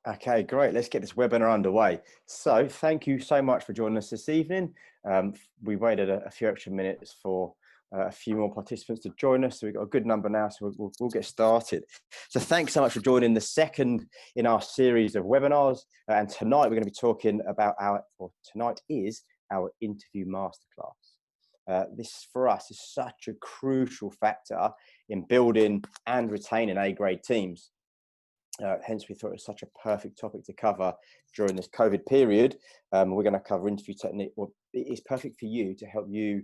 Okay, great. Let's get this webinar underway. So thank you so much for joining us this evening. We waited a few extra minutes for a few more participants to join us. So we've got a good number now, so we'll get started. So thanks so much for joining the second in our series of webinars. And tonight we're going to be talking about tonight is our interview masterclass. This for us is such a crucial factor in building and retaining A-grade teams. Hence, we thought it was such a perfect topic to cover during this COVID period. We're going to cover interview technique. Well, it is perfect for you to help you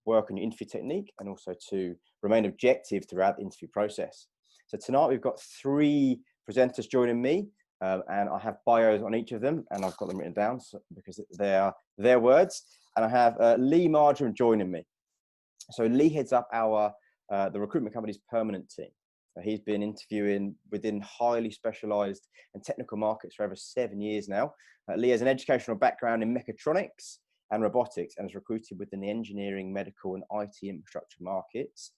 work on your interview technique and also to remain objective throughout the interview process. So tonight we've got 3 presenters joining me, and I have bios on each of them, and I've got them written down because they are their words. And I have Lee Marjoram joining me. So Lee heads up the recruitment company's permanent team. He's been interviewing within highly specialised and technical markets for over 7 years now. Lee has an educational background in mechatronics and robotics and is recruited within the engineering, medical and IT infrastructure markets.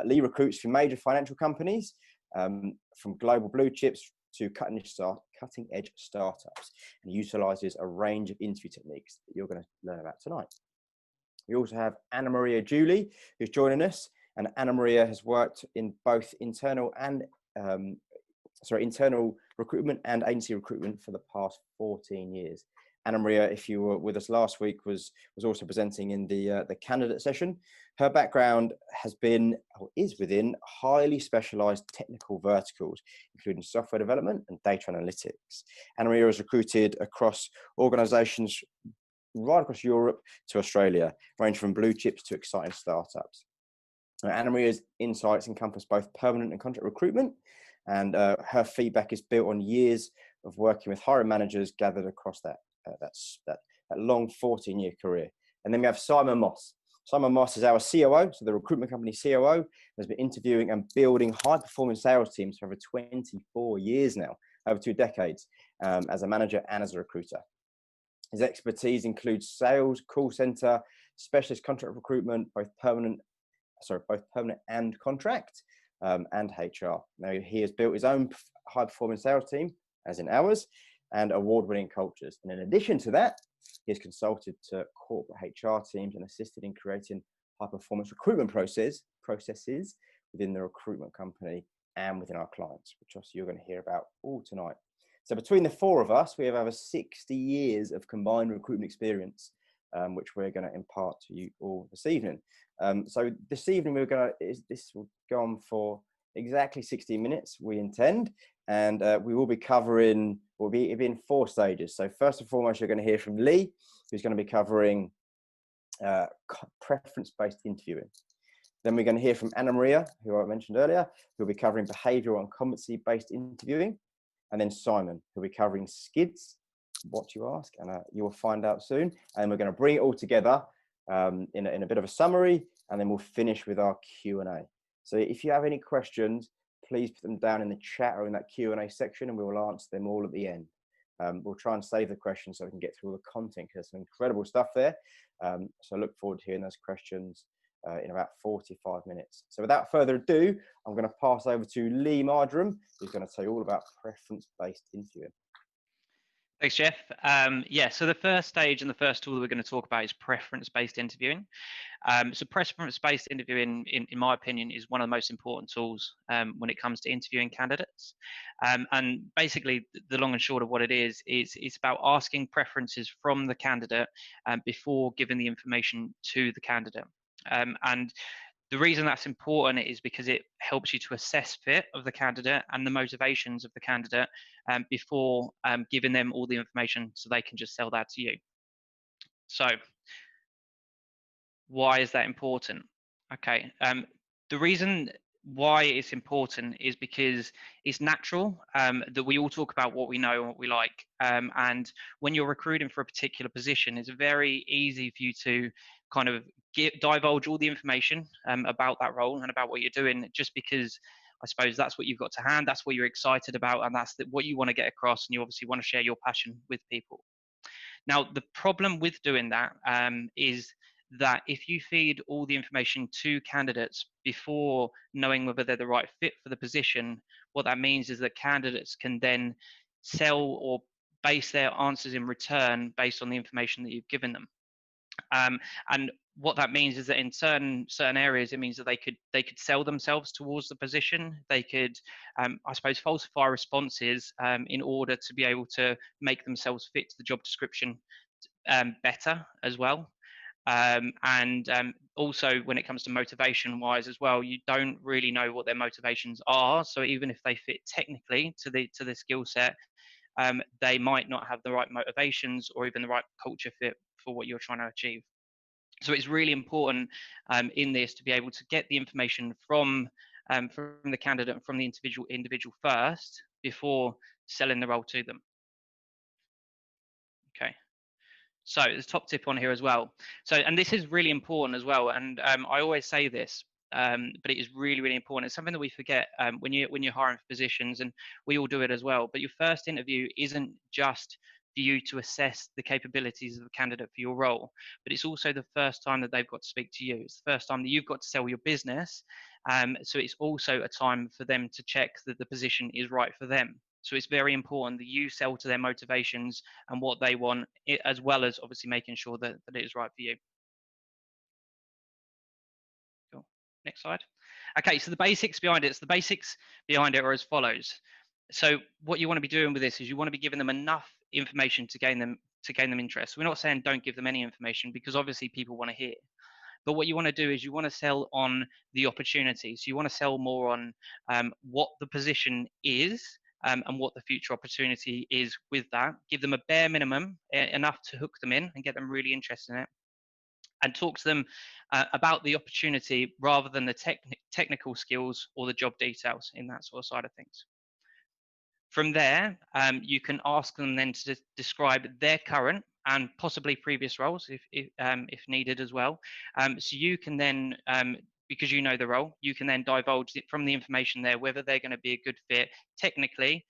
Lee recruits for major financial companies, from global blue chips to cutting edge startups, and utilises a range of interview techniques that you're going to learn about tonight. We also have Anna Maria Julie, who's joining us. And Anna Maria has worked in both internal recruitment and agency recruitment for the past 14 years. Anna Maria, if you were with us last week, was also presenting in the candidate session. Her background has been, or is within, highly specialised technical verticals, including software development and data analytics. Anna Maria has recruited across organisations right across Europe to Australia, ranging from blue chips to exciting startups. Anna Maria's insights encompass both permanent and contract recruitment, and her feedback is built on years of working with hiring managers gathered across that long 14-year career. And then we have Simon Moss. Simon Moss is our COO, so the recruitment company COO, has been interviewing and building high-performing sales teams for over 24 years now, over 2 decades, as a manager and as a recruiter. His expertise includes sales, call center, specialist contract recruitment, both permanent and contract, and HR. Now, he has built his own high-performing sales team, as in ours, and award-winning cultures. And in addition to that, he has consulted to corporate HR teams and assisted in creating high-performance recruitment processes within the recruitment company and within our clients, which also you're going to hear about all tonight. So between the 4 of us, we have over 60 years of combined recruitment experience, which we're going to impart to you all this evening. So this evening this will go on for exactly 60 minutes, we intend, and we will be covering, it'll be in 4 stages. So first and foremost, you're going to hear from Lee, who's going to be covering preference-based interviewing. Then we're going to hear from Anna Maria, who I mentioned earlier, who'll be covering behavioural and competency-based interviewing. And then Simon, who'll be covering SCIDS, what you ask, and you will find out soon. And we're going to bring it all together in a bit of a summary, and then we'll finish with our Q&A. So if you have any questions, please put them down in the chat or in that Q&A section, and we will answer them all at the end. We'll try and save the questions so we can get through all the content, because there's some incredible stuff there. So I look forward to hearing those questions in about 45 minutes. So without further ado, I'm going to pass over to Lee Marjoram, who's going to tell you all about preference-based interviewing. Thanks, Jeff. So the first stage and the first tool that we're going to talk about is preference-based interviewing. So preference-based interviewing, in my opinion, is one of the most important tools when it comes to interviewing candidates. And basically, the long and short of what it is it's about asking preferences from the candidate before giving the information to the candidate. And the reason that's important is because it helps you to assess fit of the candidate and the motivations of the candidate before giving them all the information so they can just sell that to you. So why is that important? Okay, the reason why it's important is because it's natural that we all talk about what we know and what we like. And when you're recruiting for a particular position, it's very easy for you to kind of divulge all the information about that role and about what you're doing, just because I suppose that's what you've got to hand, that's what you're excited about, and that's what you want to get across, and you obviously want to share your passion with people. Now, the problem with doing that is that if you feed all the information to candidates before knowing whether they're the right fit for the position, what that means is that candidates can then sell or base their answers in return based on the information that you've given them. And what that means is that in certain areas, it means that they could sell themselves towards the position. They could, I suppose, falsify responses in order to be able to make themselves fit to the job description better as well. And also, when it comes to motivation wise as well, you don't really know what their motivations are. So even if they fit technically to the skill set, they might not have the right motivations or even the right culture fit for what you're trying to achieve. So it's really important in this to be able to get the information from the candidate and from the individual first before selling the role to them. Okay. So the top tip on here as well. So, and this is really important as well. And I always say this, but it is really, really important. It's something that we forget when you're hiring for positions, and we all do it as well. But your first interview isn't just for you to assess the capabilities of the candidate for your role, but it's also the first time that they've got to speak to you. It's the first time that you've got to sell your business. So it's also a time for them to check that the position is right for them. So it's very important that you sell to their motivations and what they want, as well as obviously making sure that it is right for you. Cool. Next slide. Okay, so the basics behind it. The basics behind it are as follows. So what you want to be doing with this is you want to be giving them enough information to gain them interest. We're not saying don't give them any information, because obviously people want to hear. But what you want to do is you want to sell on the opportunity. So you want to sell more on what the position is, and what the future opportunity is with that. Give them a bare minimum, enough to hook them in and get them really interested in it. And talk to them about the opportunity rather than the technical skills or the job details in that sort of side of things. From there, you can ask them then to describe their current and possibly previous roles if needed as well. So you can then, because you know the role, you can then divulge from the information there whether they're going to be a good fit technically,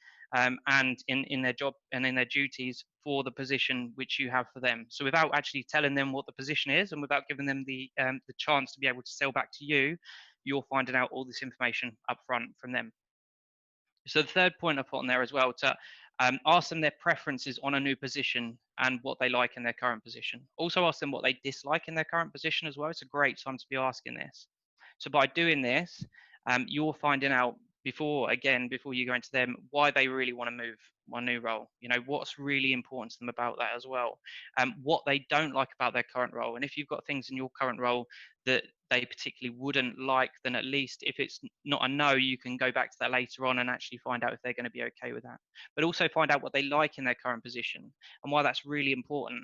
and in their job and in their duties for the position which you have for them. So without actually telling them what the position is and without giving them the chance to be able to sell back to you, you're finding out all this information up front from them. So the third point I put on there as well, to ask them their preferences on a new position and what they like in their current position. Also ask them what they dislike in their current position as well. It's a great time to be asking this. So by doing this, you're finding out before you go into them, why they really want to move one new role. You know, what's really important to them about that as well. What they don't like about their current role. And if you've got things in your current role that they particularly wouldn't like, then at least if it's not a no, you can go back to that later on and actually find out if they're going to be okay with that. But also find out what they like in their current position. And why that's really important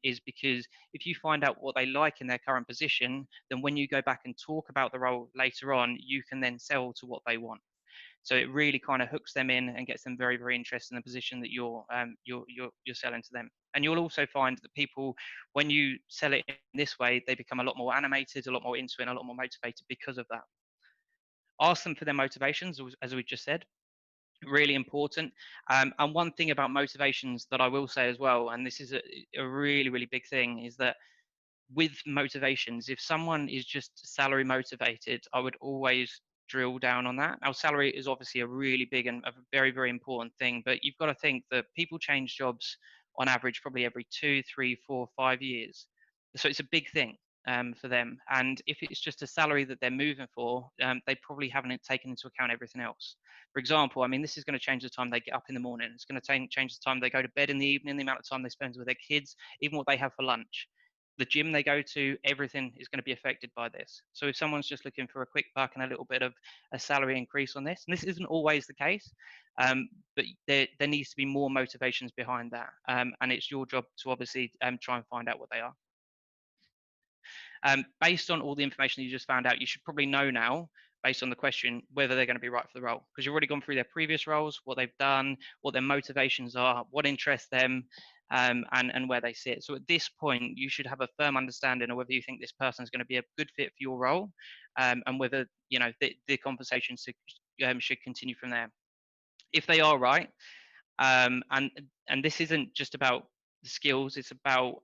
is because if you find out what they like in their current position, then when you go back and talk about the role later on, you can then sell to what they want. So it really kind of hooks them in and gets them very, very interested in the position that you're selling to them. And you'll also find that people, when you sell it in this way, they become a lot more animated, a lot more into it, and a lot more motivated because of that. Ask them for their motivations, as we just said. Really important. And one thing about motivations that I will say as well, and this is a really, really big thing, is that with motivations, if someone is just salary motivated, I would always drill down on that. Now, salary is obviously a really big and a very, very important thing, but you've got to think that people change jobs on average probably every 2, 3, 4, 5 years. So it's a big thing for them. And if it's just a salary that they're moving for, they probably haven't taken into account everything else. For example, I mean, this is going to change the time they get up in the morning. It's going to change the time they go to bed in the evening, the amount of time they spend with their kids, even what they have for lunch. The gym they go to, everything is going to be affected by this. So if someone's just looking for a quick buck and a little bit of a salary increase on this, and this isn't always the case, but there needs to be more motivations behind that. And it's your job to obviously try and find out what they are. Based on all the information you just found out, you should probably know now, based on the question, whether they're going to be right for the role, because you've already gone through their previous roles, what they've done, what their motivations are, what interests them, and where they sit. So at this point, you should have a firm understanding of whether you think this person is going to be a good fit for your role, and whether the conversation should continue from there. If they are right, and this isn't just about the skills, it's about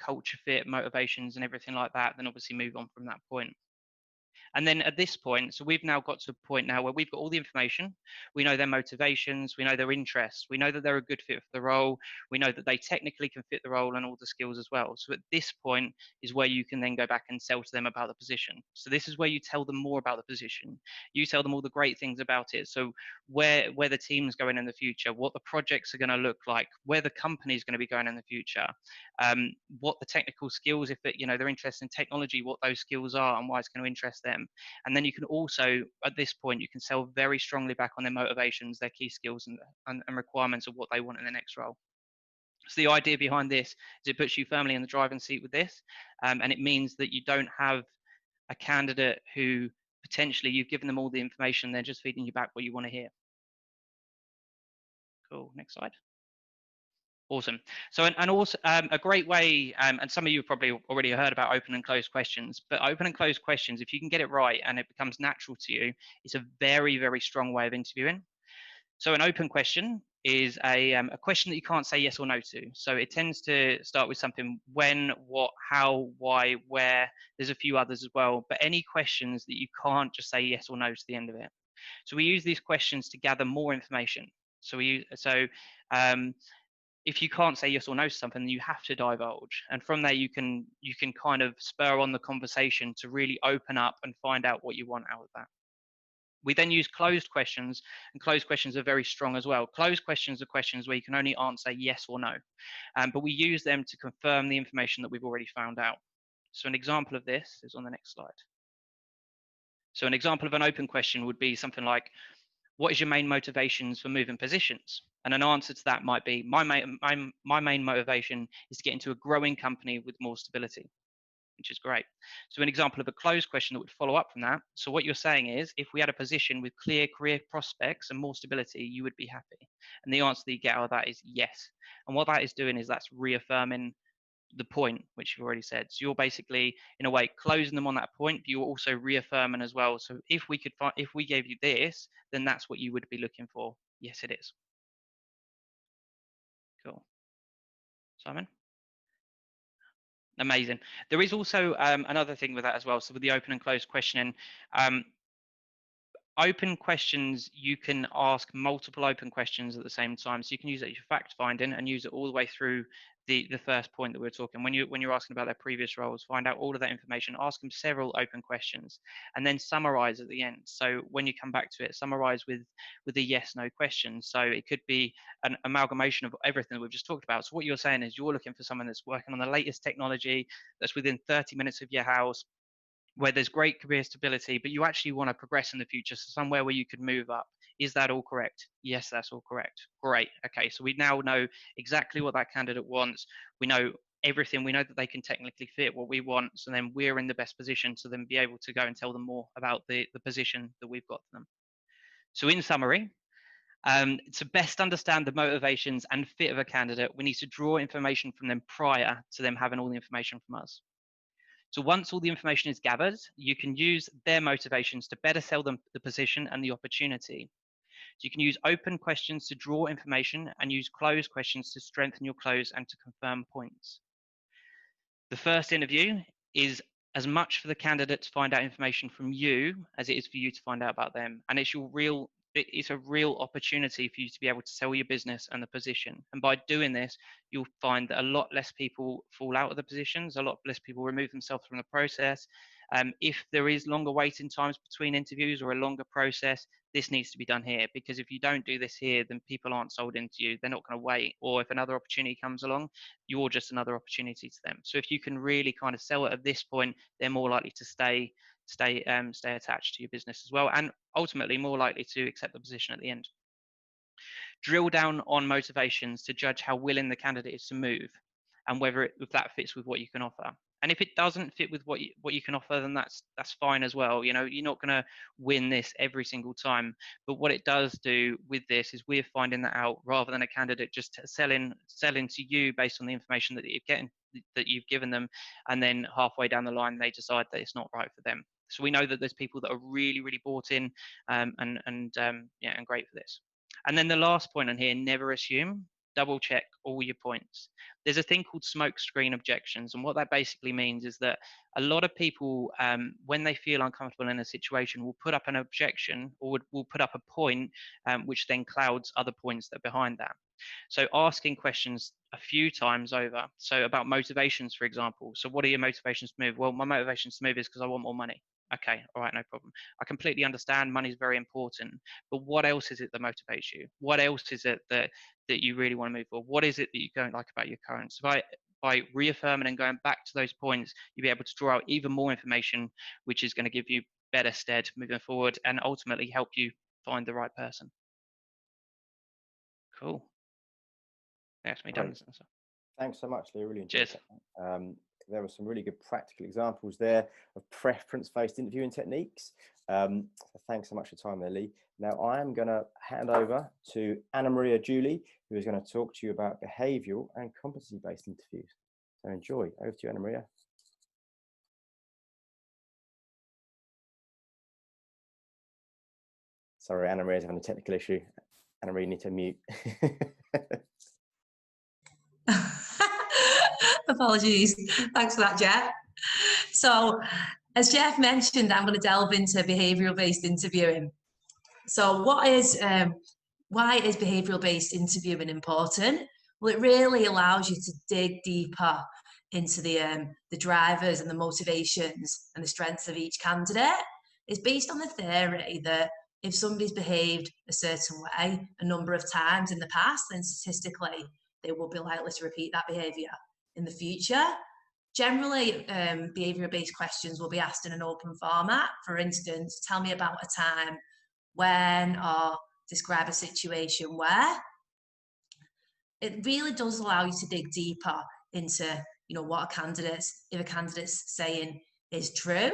culture fit, motivations, and everything like that, then obviously move on from that point. And then at this point, so we've now got to a point now where we've got all the information. We know their motivations, we know their interests, we know that they're a good fit for the role, we know that they technically can fit the role and all the skills as well. So at this point is where you can then go back and sell to them about the position. So this is where you tell them more about the position. You tell them all the great things about it. So where the team's going in the future, what the projects are going to look like, where the company is going to be going in the future, what the technical skills, if it, you know, they're interested in technology, what those skills are and why it's going to interest them. And then you can also, at this point, you can sell very strongly back on their motivations, their key skills and requirements of what they want in the next role. So the idea behind this is it puts you firmly in the driving seat with this, and it means that you don't have a candidate who potentially you've given them all the information, they're just feeding you back what you want to hear. Cool, next slide. Awesome. So, and also a great way, and some of you have probably already heard about open and closed questions, but open and closed questions, if you can get it right and it becomes natural to you, it's a very, very strong way of interviewing. So an open question is a question that you can't say yes or no to. So it tends to start with something when, what, how, why, where. There's a few others as well, but any questions that you can't just say yes or no to the end of it. So we use these questions to gather more information. So if you can't say yes or no to something, then you have to divulge. And from there, you can kind of spur on the conversation to really open up and find out what you want out of that. We then use closed questions, and closed questions are very strong as well. Closed questions are questions where you can only answer yes or no, but we use them to confirm the information that we've already found out. So an example of this is on the next slide. So an example of an open question would be something like, what is your main motivations for moving positions? And an answer to that might be, my main motivation is to get into a growing company with more stability, which is great. So an example of a closed question that would follow up from that. So what you're saying is, if we had a position with clear career prospects and more stability, you would be happy. And the answer that you get out of that is yes. And what that is doing is that's reaffirming the point, which you've already said. So you're basically, in a way, closing them on that point, but you're also reaffirming as well. So if we gave you this, then that's what you would be looking for. Yes, it is. Cool. Simon? Amazing. There is also another thing with that as well. So with the open and closed questioning, open questions, you can ask multiple open questions at the same time. So you can use it for fact finding and use it all the way through the first point that we're talking. When you're asking about their previous roles, find out all of that information, ask them several open questions, and then summarize at the end. So when you come back to it, summarize with the yes, no questions. So it could be an amalgamation of everything that we've just talked about. So what you're saying is you're looking for someone that's working on the latest technology, that's within 30 minutes of your house, where there's great career stability, but you actually want to progress in the future, so somewhere where you could move up. Is that all correct? Yes, that's all correct. Great. Okay, so we now know exactly what that candidate wants. We know everything. We know that they can technically fit what we want, so then we're in the best position to then be able to go and tell them more about the position that we've got for them. So in summary, to best understand the motivations and fit of a candidate, we need to draw information from them prior to them having all the information from us. So once all the information is gathered, you can use their motivations to better sell them the position and the opportunity. So you can use open questions to draw information and use closed questions to strengthen your close and to confirm points. The first interview is as much for the candidate to find out information from you as it is for you to find out about them. And it's a real opportunity for you to be able to sell your business and the position. And by doing this, you'll find that a lot less people fall out of the positions, a lot less people remove themselves from the process. If there is longer waiting times between interviews or a longer process, this needs to be done here, because if you don't do this here, then people aren't sold into you. They're not going to wait. Or if another opportunity comes along, you're just another opportunity to them. So if you can really kind of sell it at this point, they're more likely to stay attached to your business as well, and ultimately more likely to accept the position at the end. Drill down on motivations to judge how willing the candidate is to move and if that fits with what you can offer. And if it doesn't fit with what you can offer, then that's fine as well. You know, you're not going to win this every single time. But what it does do with this is we're finding that out rather than a candidate just selling to you based on the information that you've given them, and then halfway down the line they decide that it's not right for them. So we know that there's people that are really, really bought in and great for this. And then the last point on here, never assume. double check all your points. There's a thing called smoke screen objections, and what that basically means is that a lot of people, when they feel uncomfortable in a situation, will put up an objection or will put up a point, which then clouds other points that are behind that. So asking questions a few times over. So about motivations, for example. So what are your motivations to move? Well, my motivations to move is because I want more money. Okay, all right, no problem. I completely understand money is very important, but what else is it that motivates you? What else is it that you really want to move for? What is it that you don't like about your current? So by reaffirming and going back to those points, you'll be able to draw out even more information, which is going to give you better stead moving forward and ultimately help you find the right person. Cool. That's me done. Thanks so much, Lee. I really enjoyed Cheers. that. There were some really good practical examples there of preference-based interviewing techniques. So thanks so much for your time there, Lee. Now I am going to hand over to Anna Maria Julie, who is going to talk to you about behavioural and competency-based interviews. So enjoy. Over to you, Anna Maria. Sorry, Anna Maria's having a technical issue. Anna Maria, you need to mute. Apologies. Thanks for that, Jeff. So, as Jeff mentioned, I'm going to delve into behavioural-based interviewing. So, why is behavioural-based interviewing important? Well, it really allows you to dig deeper into the drivers and the motivations and the strengths of each candidate. It's based on the theory that if somebody's behaved a certain way a number of times in the past, then statistically they will be likely to repeat that behaviour in the future. Generally, behavioural-based questions will be asked in an open format. For instance, tell me about a time when, or describe a situation where. It really does allow you to dig deeper into, what if a candidate's saying is true,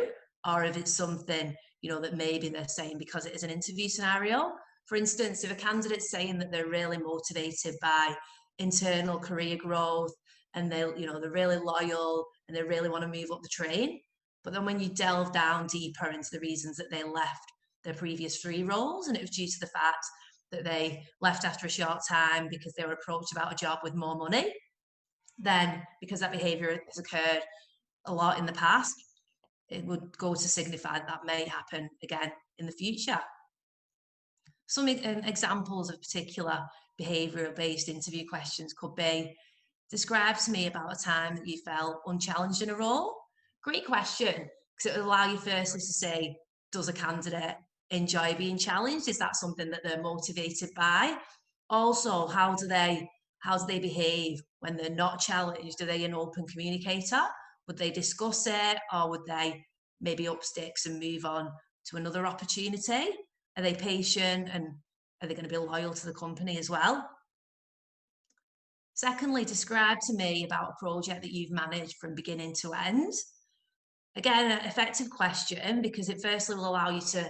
or if it's something, that maybe they're saying because it is an interview scenario. For instance, if a candidate's saying that they're really motivated by internal career growth and they're really loyal and they really want to move up the train, but then when you delve down deeper into the reasons that they left their previous 3 roles, and it was due to the fact that they left after a short time because they were approached about a job with more money, then because that behaviour has occurred a lot in the past, it would go to signify that may happen again in the future. Some examples of particular behavioural-based interview questions could be, describe to me about a time that you felt unchallenged in a role. Great question, because it will allow you firstly to say, does a candidate enjoy being challenged? Is that something that they're motivated by? Also, how do they behave when they're not challenged? Are they an open communicator? Would they discuss it, or would they maybe up sticks and move on to another opportunity? Are they patient, and are they going to be loyal to the company as well? Secondly, describe to me about a project that you've managed from beginning to end. Again, an effective question, because it firstly will allow you to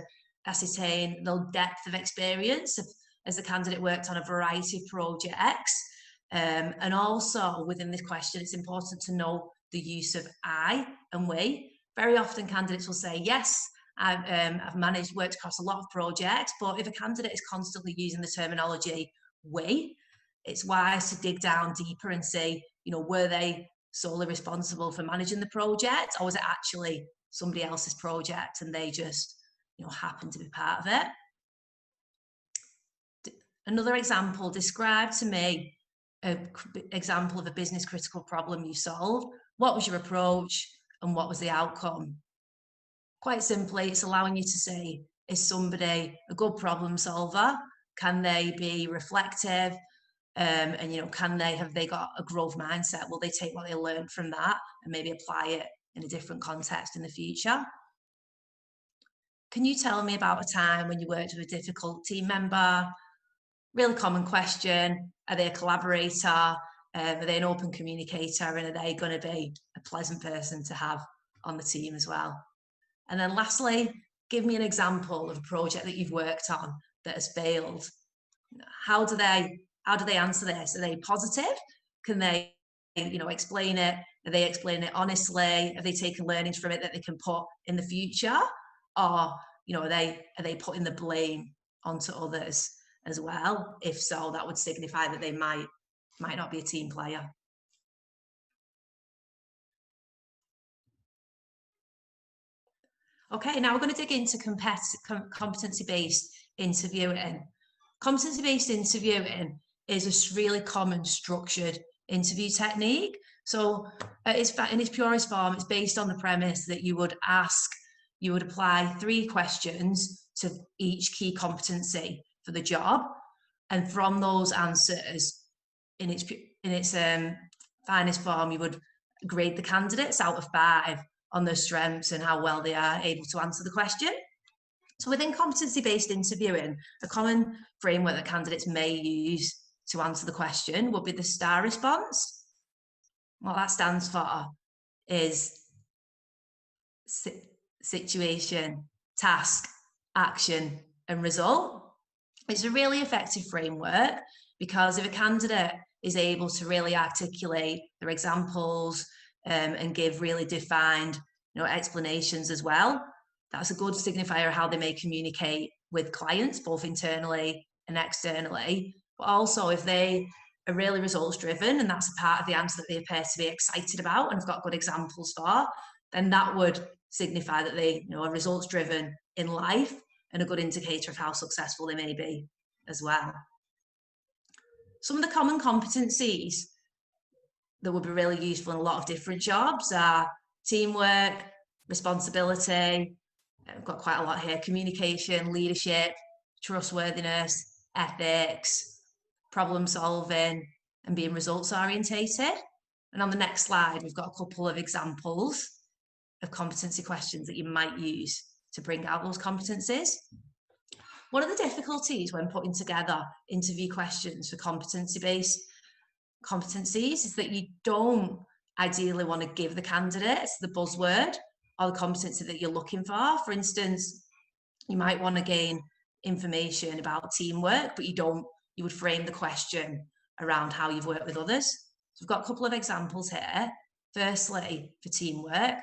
ascertain the depth of experience as the candidate worked on a variety of projects. And also within this question, it's important to know the use of I and we. Very often candidates will say, yes, I've worked across a lot of projects, but if a candidate is constantly using the terminology we, it's wise to dig down deeper and see, were they solely responsible for managing the project, or was it actually somebody else's project and they just, happened to be part of it? Another example, describe to me an example of a business critical problem you solved. What was your approach and what was the outcome? Quite simply, it's allowing you to say, is somebody a good problem solver? Can they be reflective? And have they got a growth mindset? Will they take what they learned from that and maybe apply it in a different context in the future? Can you tell me about a time when you worked with a difficult team member? Really common question. Are they a collaborator? Are they an open communicator? And are they going to be a pleasant person to have on the team as well? And then lastly, give me an example of a project that you've worked on that has failed. How do they answer this? Are they positive? Can they, explain it? Are they explaining it honestly? Have they taken learnings from it that they can put in the future? Or, are they putting the blame onto others as well? If so, that would signify that they might might not be a team player. Okay, now we're going to dig into competency-based interviewing. Competency-based interviewing is a really common structured interview technique. So in its purest form, it's based on the premise that you would apply 3 questions to each key competency for the job. And from those answers, in its finest form, you would grade the candidates out of 5 on their strengths and how well they are able to answer the question. So within competency-based interviewing, a common framework that candidates may use to answer the question would be the STAR response. What that stands for is situation, task, action, and result. It's a really effective framework because if a candidate is able to really articulate their examples and give really defined explanations as well, that's a good signifier of how they may communicate with clients, both internally and externally. But also if they are really results driven and that's a part of the answer that they appear to be excited about and have got good examples for, then that would signify that they are results driven in life and a good indicator of how successful they may be as well. Some of the common competencies that would be really useful in a lot of different jobs are teamwork, responsibility, I've got quite a lot here, communication, leadership, trustworthiness, ethics, problem solving, and being results orientated. And on the next slide, we've got a couple of examples of competency questions that you might use to bring out those competencies. One of the difficulties when putting together interview questions for competency-based competencies is that you don't ideally want to give the candidates the buzzword or the competency that you're looking for. For instance, you might want to gain information about teamwork, but you would frame the question around how you've worked with others. So we've got a couple of examples here. Firstly, for teamwork,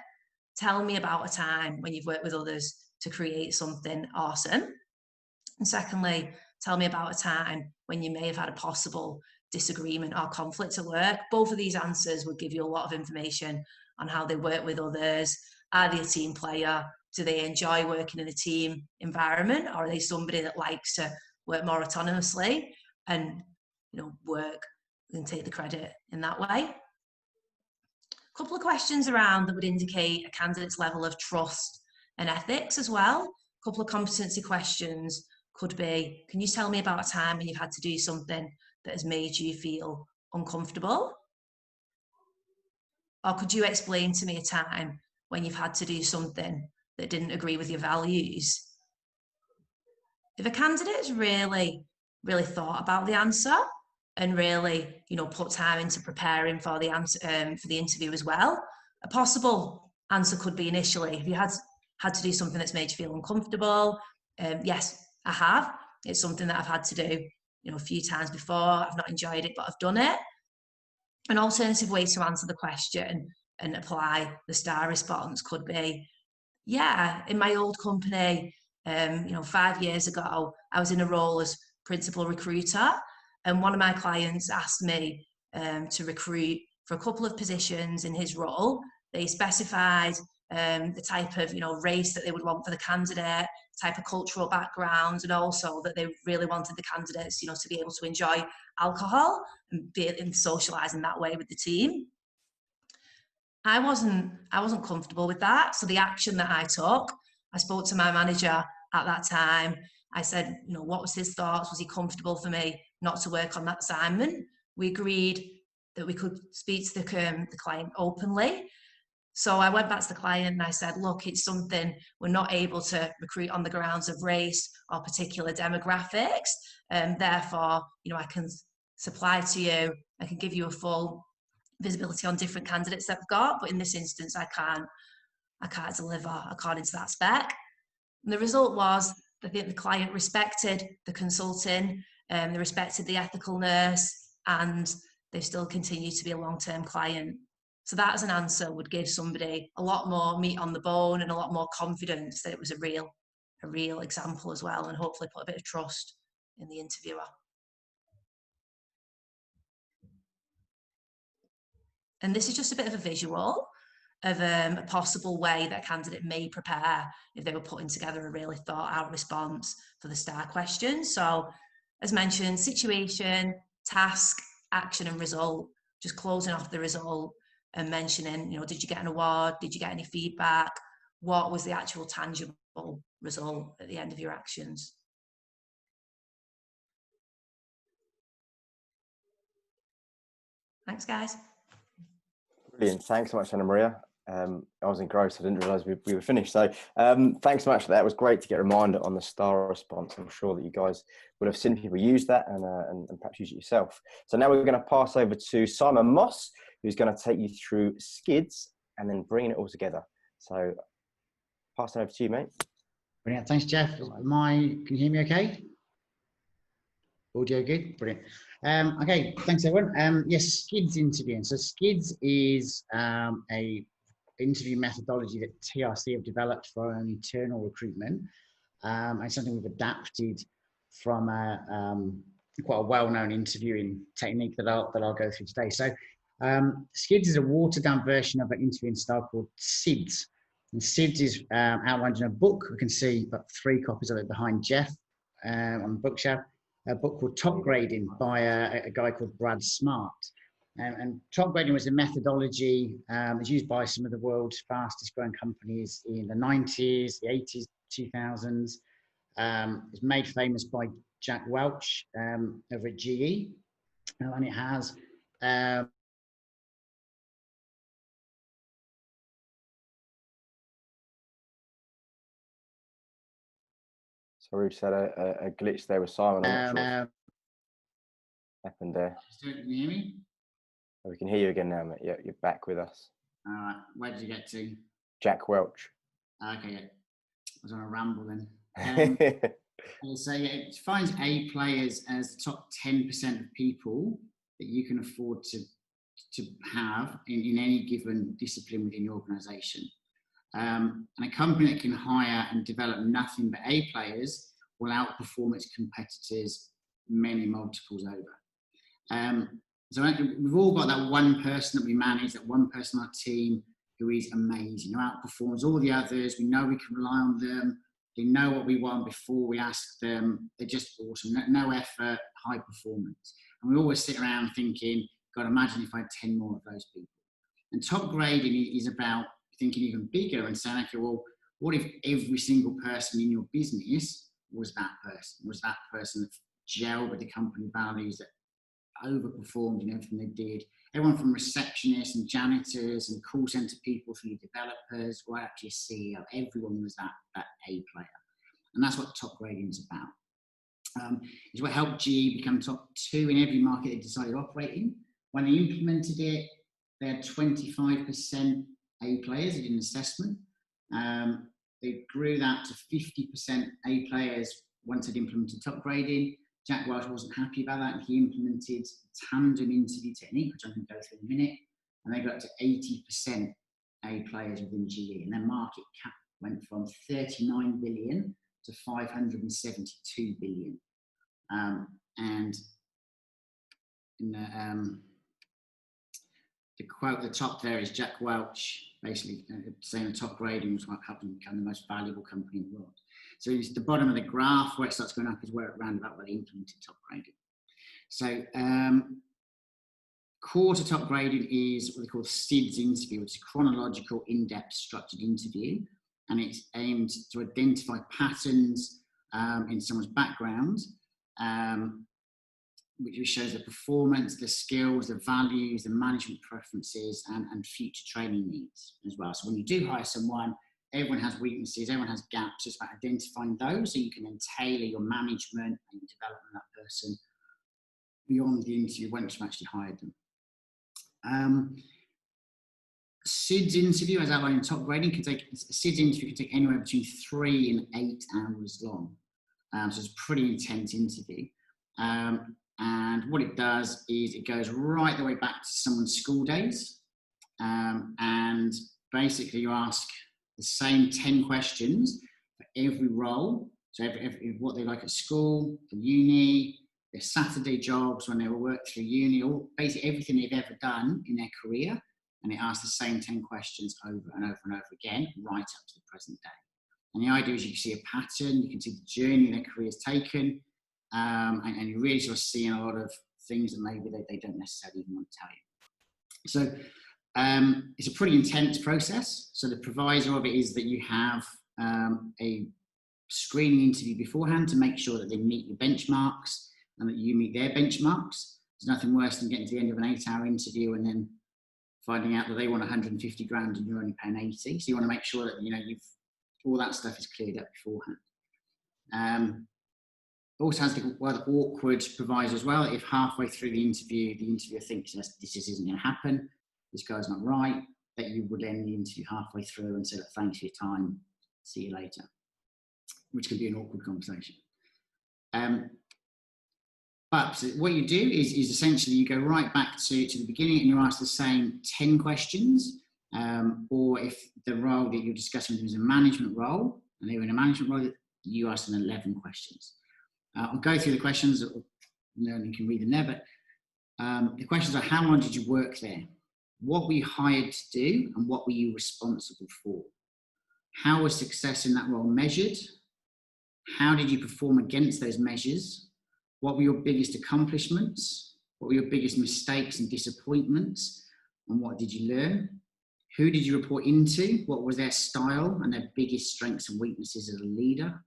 tell me about a time when you've worked with others to create something awesome. And secondly, tell me about a time when you may have had a possible disagreement or conflict at work. Both of these answers would give you a lot of information on how they work with others. Are they a team player? Do they enjoy working in a team environment? Or are they somebody that likes to work more autonomously and work and take the credit in that way? A couple of questions around that would indicate a candidate's level of trust and ethics as well. A couple of competency questions could be, can you tell me about a time when you've had to do something that has made you feel uncomfortable? Or could you explain to me a time when you've had to do something that didn't agree with your values? If a candidate's really thought about the answer and really, put time into preparing for the answer, for the interview as well, a possible answer could be initially, if you had to do something that's made you feel uncomfortable, yes, I have. It's something that I've had to do, a few times before. I've not enjoyed it, but I've done it. An alternative way to answer the question and apply the STAR response could be, yeah, in my old company, 5 years ago, I was in a role as principal recruiter, and one of my clients asked me to recruit for a couple of positions in his role. They specified the type of race that they would want for the candidate, type of cultural background, and also that they really wanted the candidates to be able to enjoy alcohol and socialize in that way with the team. I wasn't comfortable with that, so the action that I took, I spoke to my manager at that time. I said, what was his thoughts? Was he comfortable for me not to work on that assignment? We agreed that we could speak to the client openly. So I went back to the client and I said, look, it's something we're not able to recruit on the grounds of race or particular demographics. Therefore, I can supply to you, I can give you a full visibility on different candidates that I've got, but in this instance, I can't deliver according to that spec. And the result was, I think the client respected the consulting, they respected the ethicalness, and they still continue to be a long-term client. So that as an answer would give somebody a lot more meat on the bone and a lot more confidence that it was a real example as well, and hopefully put a bit of trust in the interviewer. And this is just a bit of a visual of a possible way that a candidate may prepare if they were putting together a really thought out response for the STAR question. So as mentioned, situation, task, action and result, just closing off the result and mentioning, did you get an award? Did you get any feedback? What was the actual tangible result at the end of your actions? Thanks, guys. Brilliant. Thanks so much, Anna Maria. I was engrossed. I didn't realise we were finished. So thanks so much for that. It was great to get a reminder on the STAR response. I'm sure that you guys would have seen people use that and perhaps use it yourself. So now we're going to pass over to Simon Moss, who's going to take you through SCIDS and then bringing it all together. So pass it over to you, mate. Brilliant. Thanks, Jeff. Can you hear me okay? Audio good? Brilliant. Okay, thanks everyone. Yes, SCIDS interviewing. So SCIDS is a interview methodology that TRC have developed for internal recruitment. And something we've adapted from quite a well-known interviewing technique that I'll go through today. So SCIDS is a watered-down version of an interviewing style called SCIDS. And SCIDS is outlined in a book. We can see about 3 copies of it behind Jeff on the bookshelf. A book called Top Grading by a guy called Brad Smart. And top grading was a methodology was used by some of the world's fastest growing companies in the 90s, the 80s, 2000s. It's made famous by Jack Welch over at GE. And it has Sorry, we just had a glitch there with Simon. I'm not sure what happened there. Can you hear me? We can hear you again now, mate. Yeah, you're back with us. All right. Where did you get to? Jack Welch. Okay, yeah. I was on a ramble then. So yeah, it defines A players as the top 10% of people that you can afford to have in any given discipline within your organisation. And a company that can hire and develop nothing but A players will outperform its competitors many multiples over. So we've all got that one person that we manage, that one person on our team who is amazing, who outperforms all the others. We know we can rely on them. They know what we want before we ask them. They're just awesome. No effort, high performance. And we always sit around thinking, God, imagine if I had 10 more of those people. And top grading is about thinking even bigger and saying, okay, well, what if every single person in your business was that person that gelled with the company values, that overperformed in everything they did? Everyone from receptionists and janitors and call center people through developers, right up to your CEO, everyone was that A player. And that's what top grading is about. It's what helped GE become top 2 in every market they decided to operate in. When they implemented it, they had 25% A players in an assessment. They grew that to 50% A players once they'd implemented top grading. Jack Welch wasn't happy about that, and he implemented tandem interview technique, which I'm going to go through in a minute, and they got to 80% A players within GE, and their market cap went from 39 billion to 572 billion. And in the quote at the top there is Jack Welch basically saying the top grading was what helped them become the most valuable company in the world. So it's the bottom of the graph where it starts going up is where it ran about where they implemented top grading. So core to top grading is what they call SCIDS interview, which is a chronological, in-depth, structured interview, and it's aimed to identify patterns in someone's background, which shows the performance, the skills, the values, the management preferences, and future training needs as well. So when you do hire someone, everyone has weaknesses, everyone has gaps. It's about identifying those so you can then tailor your management and your development of that person beyond the interview once you've actually hired them. SCIDS interview, as outlined in top grading, a SCIDS interview can take anywhere between 3 and 8 hours long. So it's a pretty intense interview. And what it does is it goes right the way back to someone's school days. And basically you ask the same 10 questions for every role. So every what they like at school, the uni, their Saturday jobs when they were worked through uni, or basically everything they've ever done in their career. and it asks the same 10 questions over and over and over again, right up to the present day. And the idea is you can see a pattern, you can see the journey their career's taken, and you're really sort of seeing a lot of things that maybe they don't necessarily even want to tell you. So it's a pretty intense process. So the proviso of it is that you have a screening interview beforehand to make sure that they meet your benchmarks and that you meet their benchmarks. There's nothing worse than getting to the end of an 8-hour interview and then finding out that they want 150 grand and you're only paying 80. So you want to make sure that all that stuff is cleared up beforehand. Also has the rather awkward proviso as well. If halfway through the interviewer thinks this just isn't going to happen, this guy's not right, that you would end the interview halfway through and say, look, thanks for your time, see you later, which can be an awkward conversation. But what you do is essentially you go right back to the beginning and you ask the same 10 questions, or if the role that you're discussing is a management role, and they're in a management role, you ask them 11 questions. I'll go through the questions, you can read them there, but the questions are: how long did you work there? What were you hired to do, and what were you responsible for? How was success in that role measured? How did you perform against those measures? What were your biggest accomplishments? What were your biggest mistakes and disappointments? And what did you learn? Who did you report into? What was their style and their biggest strengths and weaknesses as a leader?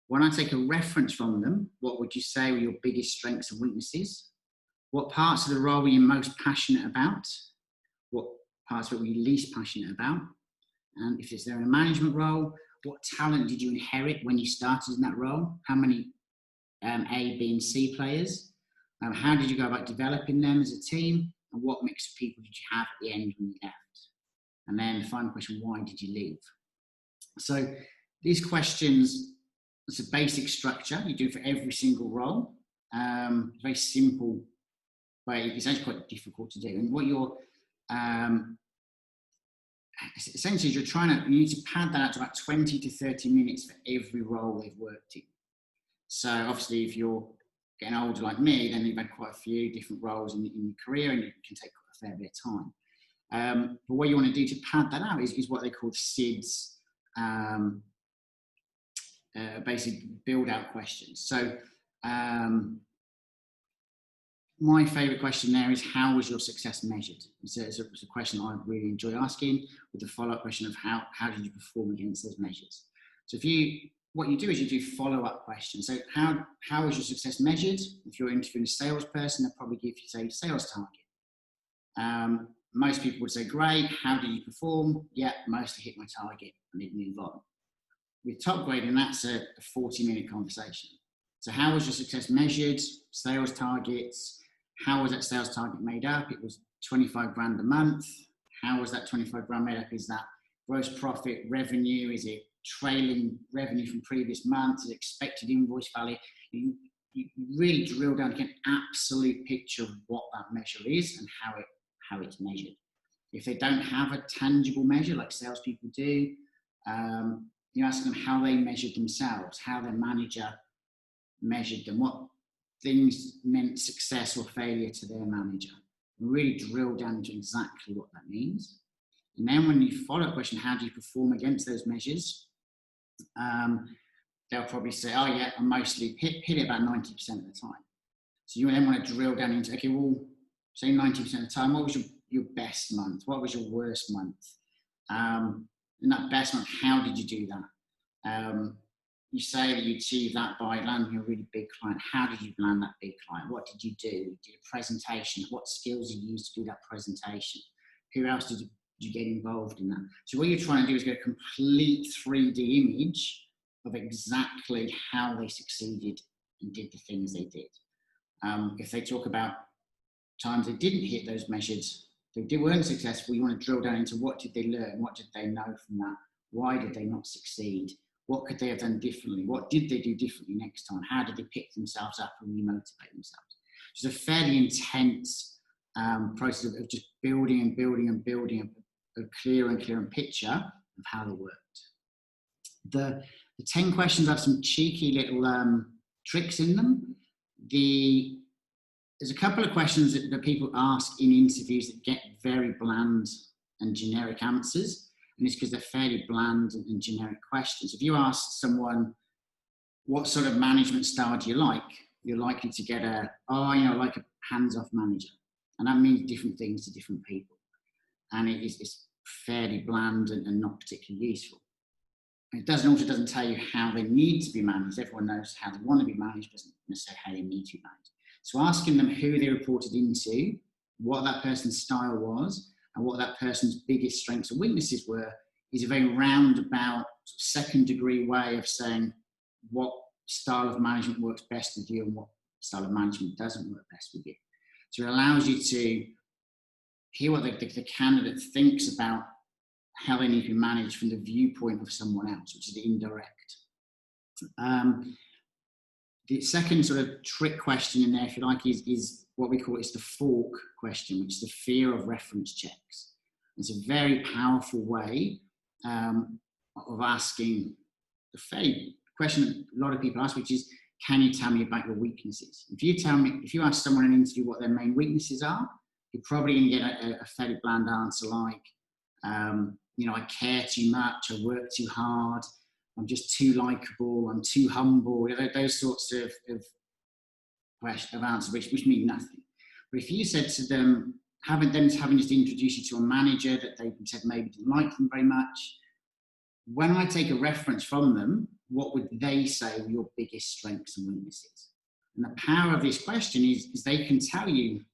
When I take a reference from them, what would you say were your biggest strengths and weaknesses? What parts of the role were you most passionate about? What parts of it were you least passionate about? And if they're in a management role, what talent did you inherit when you started in that role? How many A, B, and C players? How did you go about developing them as a team? And what mix of people did you have at the end when you left? And then the final question, why did you leave? So these questions, it's a basic structure you do for every single role. Very simple way. It's actually quite difficult to do. And what you're essentially is you need to pad that out to about 20 to 30 minutes for every role they've worked in. So obviously, if you're getting older like me, then you've had quite a few different roles in your career, and it can take quite a fair bit of time. But what you want to do to pad that out is what they call SCIDS. Basically build out questions. So my favourite question there is, how was your success measured? So it's a question I really enjoy asking, with the follow-up question of how did you perform against those measures? So what you do is you do follow-up questions. So how was your success measured? If you're interviewing a salesperson, they'll probably give you, say, sales target. Most people would say, great. How did you perform? Yeah, mostly hit my target, and they'd move on. With top grading, that's a 40-minute conversation. So how was your success measured? Sales targets. How was that sales target made up? It was 25 grand a month. How was that 25 grand made up? Is that gross profit, revenue? Is it trailing revenue from previous months? Is it expected invoice value? You really drill down to get an absolute picture of what that measure is and how it's measured. If they don't have a tangible measure like salespeople do, you ask them how they measured themselves, how their manager measured them, what things meant success or failure to their manager. And really drill down into exactly what that means. And then when you follow up question, how do you perform against those measures? They'll probably say, oh yeah, I mostly hit it about 90% of the time. So you then want to drill down into, okay, well, say 90% of the time, what was your best month? What was your worst month? In that best month, how did you do that? You say that you achieved that by landing a really big client. How did you land that big client? What did you do? You did a presentation. What skills you used to do that presentation? Who else did you get involved in that? So what you're trying to do is get a complete 3D image of exactly how they succeeded and did the things they did. If they talk about times they didn't hit those measures, they weren't successful, you want to drill down into what did they learn, what did they know from that, why did they not succeed, what could they have done differently, what did they do differently next time, how did they pick themselves up and remotivate themselves. It's a fairly intense process of just building and building and building a clearer and clearer picture of how they worked. The 10 questions have some cheeky little tricks in them. The there's a couple of questions that people ask in interviews that get very bland and generic answers. And it's because they're fairly bland and generic questions. If you ask someone, what sort of management style do you like? You're likely to get like a hands-off manager. And that means different things to different people. And it's fairly bland and not particularly useful. It also doesn't tell you how they need to be managed. Everyone knows how they want to be managed, doesn't necessarily how they need to be managed. So asking them who they reported into, what that person's style was, and what that person's biggest strengths and weaknesses were, is a very roundabout, second degree way of saying what style of management works best with you and what style of management doesn't work best with you. So it allows you to hear what the candidate thinks about how they need to be managed from the viewpoint of someone else, which is indirect. The second sort of trick question in there, if you like, is what we call the fork question, which is the fear of reference checks. It's a very powerful way of asking the question that a lot of people ask, which is, can you tell me about your weaknesses? If you ask someone in an interview what their main weaknesses are, you're probably going to get a fairly bland answer like, I care too much, I work too hard, I'm just too likable, I'm too humble, those sorts of answers which mean nothing. But if you said to them, having just introduced you to a manager that they said maybe didn't like them very much, when I take a reference from them, what would they say were your biggest strengths and weaknesses? And the power of this question is they can tell you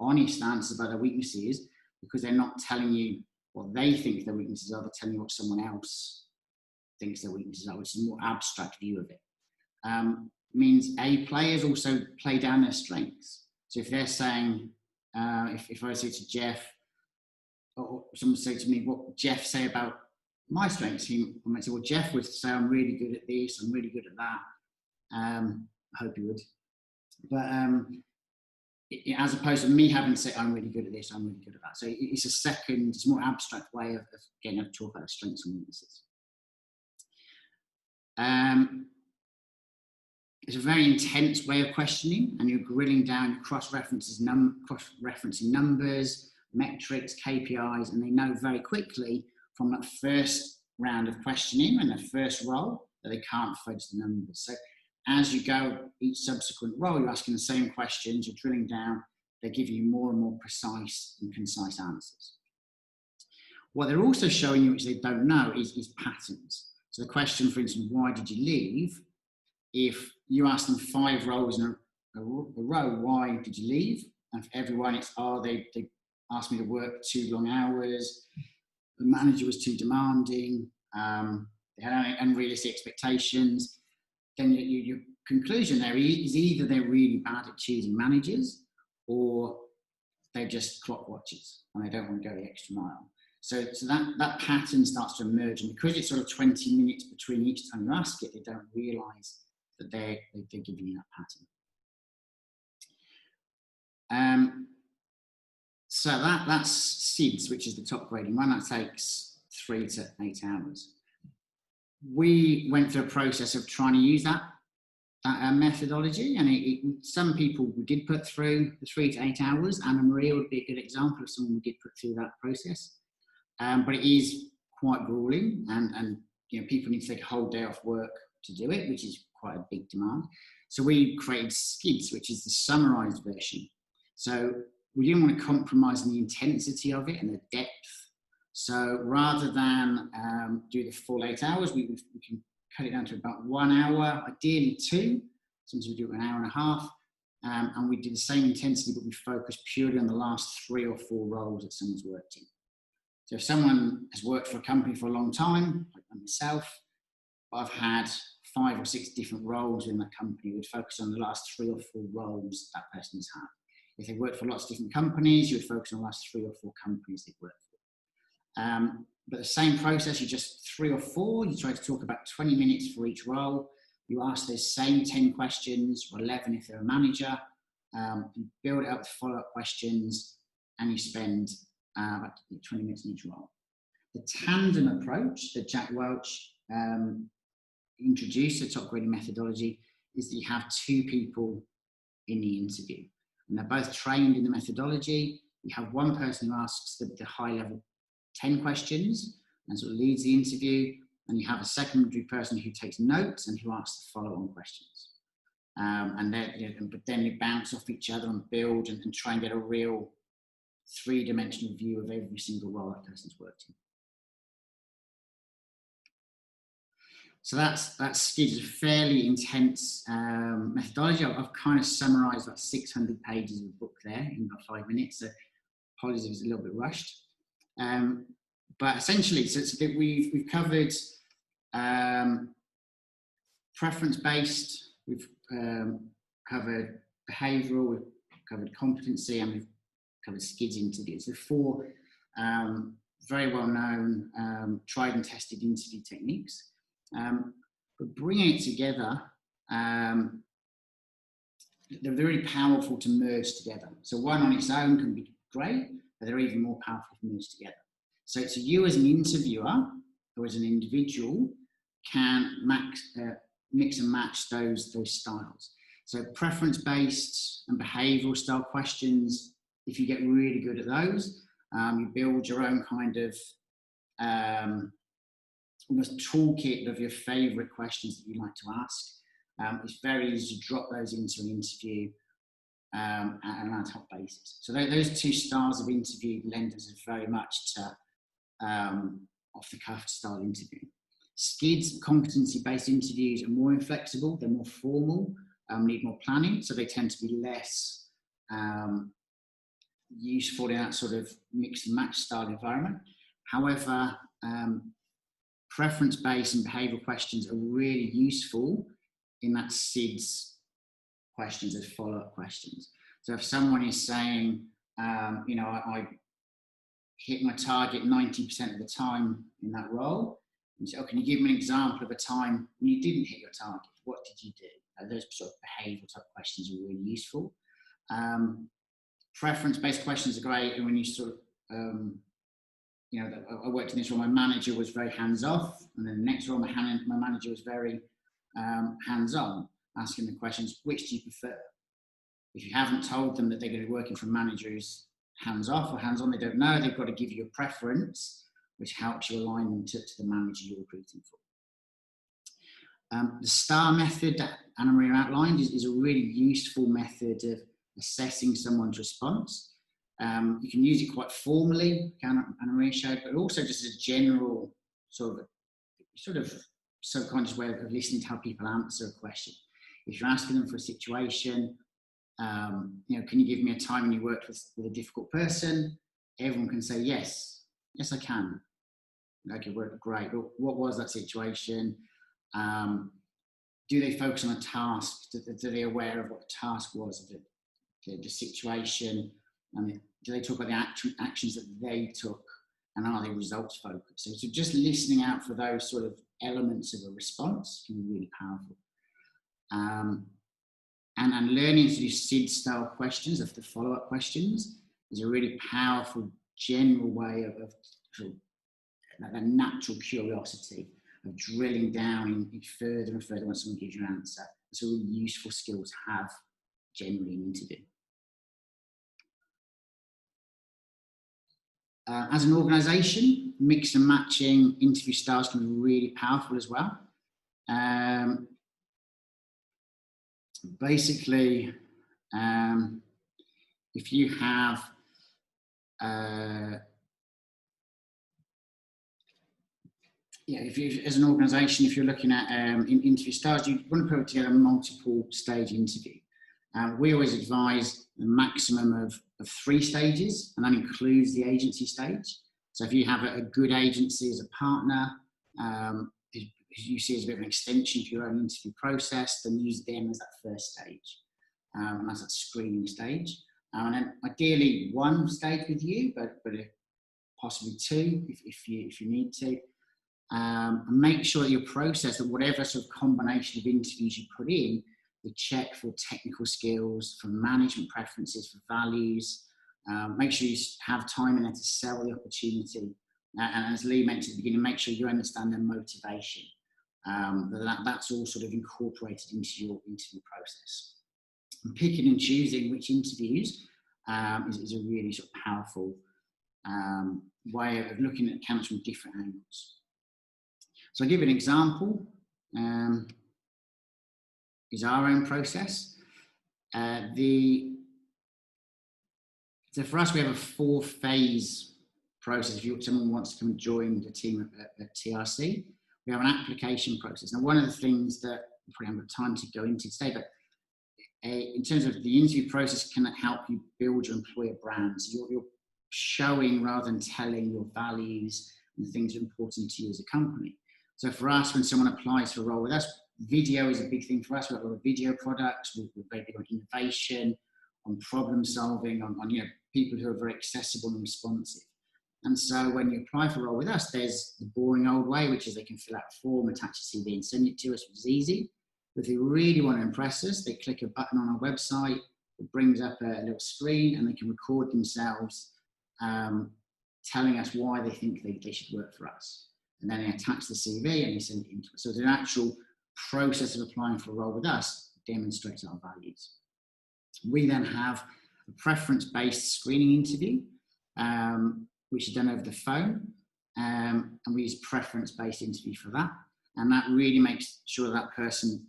honest answers about their weaknesses because they're not telling you what they think their weaknesses are, they're telling you what someone else thinks their weaknesses are, which is a more abstract view of it. Means players also play down their strengths. So if they're saying, if I say to Jeff, or someone say to me, what Jeff say about my strengths, I might say, well, Jeff would say, I'm really good at this, I'm really good at that. I hope he would. But as opposed to me having to say, I'm really good at this, I'm really good at that. So it's a more abstract way of getting to talk about strengths and weaknesses. It's a very intense way of questioning, and you're grilling down cross-referencing numbers, metrics, KPIs, and they know very quickly from that first round of questioning and the first role that they can't fudge the numbers. So as you go each subsequent role, you're asking the same questions, you're drilling down, they're giving you more and more precise and concise answers. What they're also showing you, which they don't know, is patterns. So the question, for instance, why did you leave? If you ask them 5 roles in a row, why did you leave? And for everyone, it's, they asked me to work too long hours, the manager was too demanding, they had unrealistic expectations. Then your conclusion there is either they're really bad at choosing managers or they're just clock watchers and they don't want to go the extra mile. So that pattern starts to emerge, and because it's sort of 20 minutes between each time you ask it, they don't realise that they're giving you that pattern. So that's SCIDS, which is the top grading one. That takes 3 to 8 hours. We went through a process of trying to use that methodology, and some people we did put through the 3 to 8 hours. Anna Maria would be a good example of someone we did put through that process. But it is quite grueling, and people need to take a whole day off work to do it, which is quite a big demand. So we created SCIDS, which is the summarized version. So we didn't want to compromise on the intensity of it and the depth. So rather than do the full 8 hours, we can cut it down to about 1 hour, ideally 2. Sometimes we do it an hour and a half. And we do the same intensity, but we focus purely on the last 3 or 4 roles that someone's worked in. So if someone has worked for a company for a long time, like myself, I've had 5 or 6 different roles in that company, we'd focus on the last 3 or 4 roles that person has had. If they worked for lots of different companies, you would focus on the last 3 or 4 companies they've worked for. But the same process, you just 3 or 4, you try to talk about 20 minutes for each role. You ask those same 10 questions, or 11 if they're a manager. You build it up with follow-up questions, and you spend about 20 minutes in each role. The tandem approach that Jack Welch introduced, the top grading methodology, is that you have 2 people in the interview. and they're both trained in the methodology. You have one person who asks the high level 10 questions and sort of leads the interview, and you have a secondary person who takes notes and who asks the follow-on questions. And then, but then you bounce off each other and build and try and get a real three-dimensional view of every single role that person's worked in. So that's SCIDS, a fairly intense methodology. I've kind of summarised about 600 pages of the book there in about 5 minutes. So apologies if it's a little bit rushed. But essentially, so we've covered preference-based, we've covered behavioural, we've covered competency, and we've covered SCIDS interviews. So 4 very well-known, tried and tested interview techniques. But bringing it together, they're really powerful to merge together. So one on its own can be great, but they're even more powerful to merge together. So you as an interviewer or as an individual can mix and match those styles. So preference-based and behavioural style questions, if you get really good at those, you build your own kind of almost toolkit of your favourite questions that you like to ask. It's very easy to drop those into an interview at an ad hoc basis. So those 2 styles of interview lend us very much to off-the-cuff style interview. SCIDS, competency-based interviews, are more inflexible, they're more formal, need more planning, so they tend to be less useful in that sort of mix and match style environment. However, preference-based and behavioural questions are really useful in that SCIDS questions as follow-up questions. So if someone is saying, I hit my target 90% of the time in that role, and you say, can you give me an example of a time when you didn't hit your target? What did you do? Those sort of behavioural type questions are really useful. Preference-based questions are great, and when you sort of I worked in this role, my manager was very hands-off, and then the next role, my manager was very hands-on, asking the questions, which do you prefer? If you haven't told them that they're going to be working for a manager who's hands-off or hands-on, they don't know, they've got to give you a preference, which helps you align them to the manager you're recruiting for. The STAR method that Anna Maria outlined is a really useful method of assessing someone's response. You can use it quite formally, Anna Maria showed, but also just as a general sort of subconscious way of listening to how people answer a question. If you're asking them for a situation, can you give me a time when you worked with a difficult person? Everyone can say yes, I can. Okay, great. But what was that situation? Do they focus on a task? Are they aware of what the task was, the situation? Do they talk about the actions that they took, and are they results focused? So just listening out for those sort of elements of a response can be really powerful. And learning to do SCIDS style questions, of the follow-up questions, is a really powerful general way of sort of that natural curiosity of drilling down in further and further when someone gives you an answer. It's a really useful skill to have generally in an interview. As an organisation, mix and matching interview styles can be really powerful as well. Basically, if you have as an organisation, if you're looking at interview styles, you want to put together a multiple stage interview. We always advise a maximum of 3 stages, and that includes the agency stage. So if you have a good agency as a partner, you see as a bit of an extension of your own interview process, then use them as that first stage. That's that screening stage. And then ideally 1 stage with you, but possibly 2 if you need to. And make sure that your process, that whatever sort of combination of interviews you put in, you check for technical skills, for management preferences, for values. Make sure you have time in there to sell the opportunity. And as Lee mentioned at the beginning, make sure you understand their motivation. That's all sort of incorporated into your interview process. And picking and choosing which interviews is a really sort of powerful way of looking at candidates from different angles. So I'll give you an example. Is our own process. So for us, we have a 4-phase process. If someone wants to come and join the team at TRC, we have an application process. Now, one of the things that we probably haven't got time to go into today, but in terms of the interview process, can help you build your employer brand. So you're showing rather than telling your values and the things that are important to you as a company. So for us, when someone applies for a role with us, video is a big thing for us. We have a lot of video products. We're very big on innovation, on problem solving, on people who are very accessible and responsive. And so when you apply for a role with us, there's the boring old way, which is they can fill out a form, attach a CV and send it to us, which is easy. But if they really want to impress us, they click a button on our website, it brings up a little screen and they can record themselves telling us why they think they should work for us. And then they attach the CV and they send it into us. So the actual process of applying for a role with us demonstrates our values. We then have a preference-based screening interview, which is done over the phone, and we use preference-based interview for that. And that really makes sure that person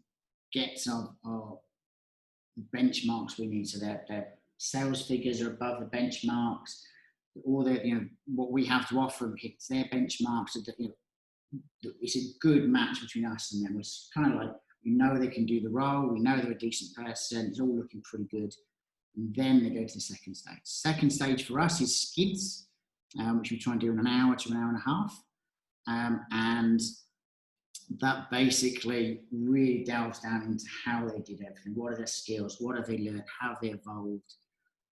gets our benchmarks we need. So their sales figures are above the benchmarks, all what we have to offer hits their benchmarks. So that, it's a good match between us and them. It's kind of like, we know they can do the role, we know they're a decent person, it's all looking pretty good. And then they go to the second stage. Second stage for us is SCIDS, which we try and do in an hour to an hour and a half. And that basically really delves down into how they did everything. What are their skills? What have they learned? How have they evolved?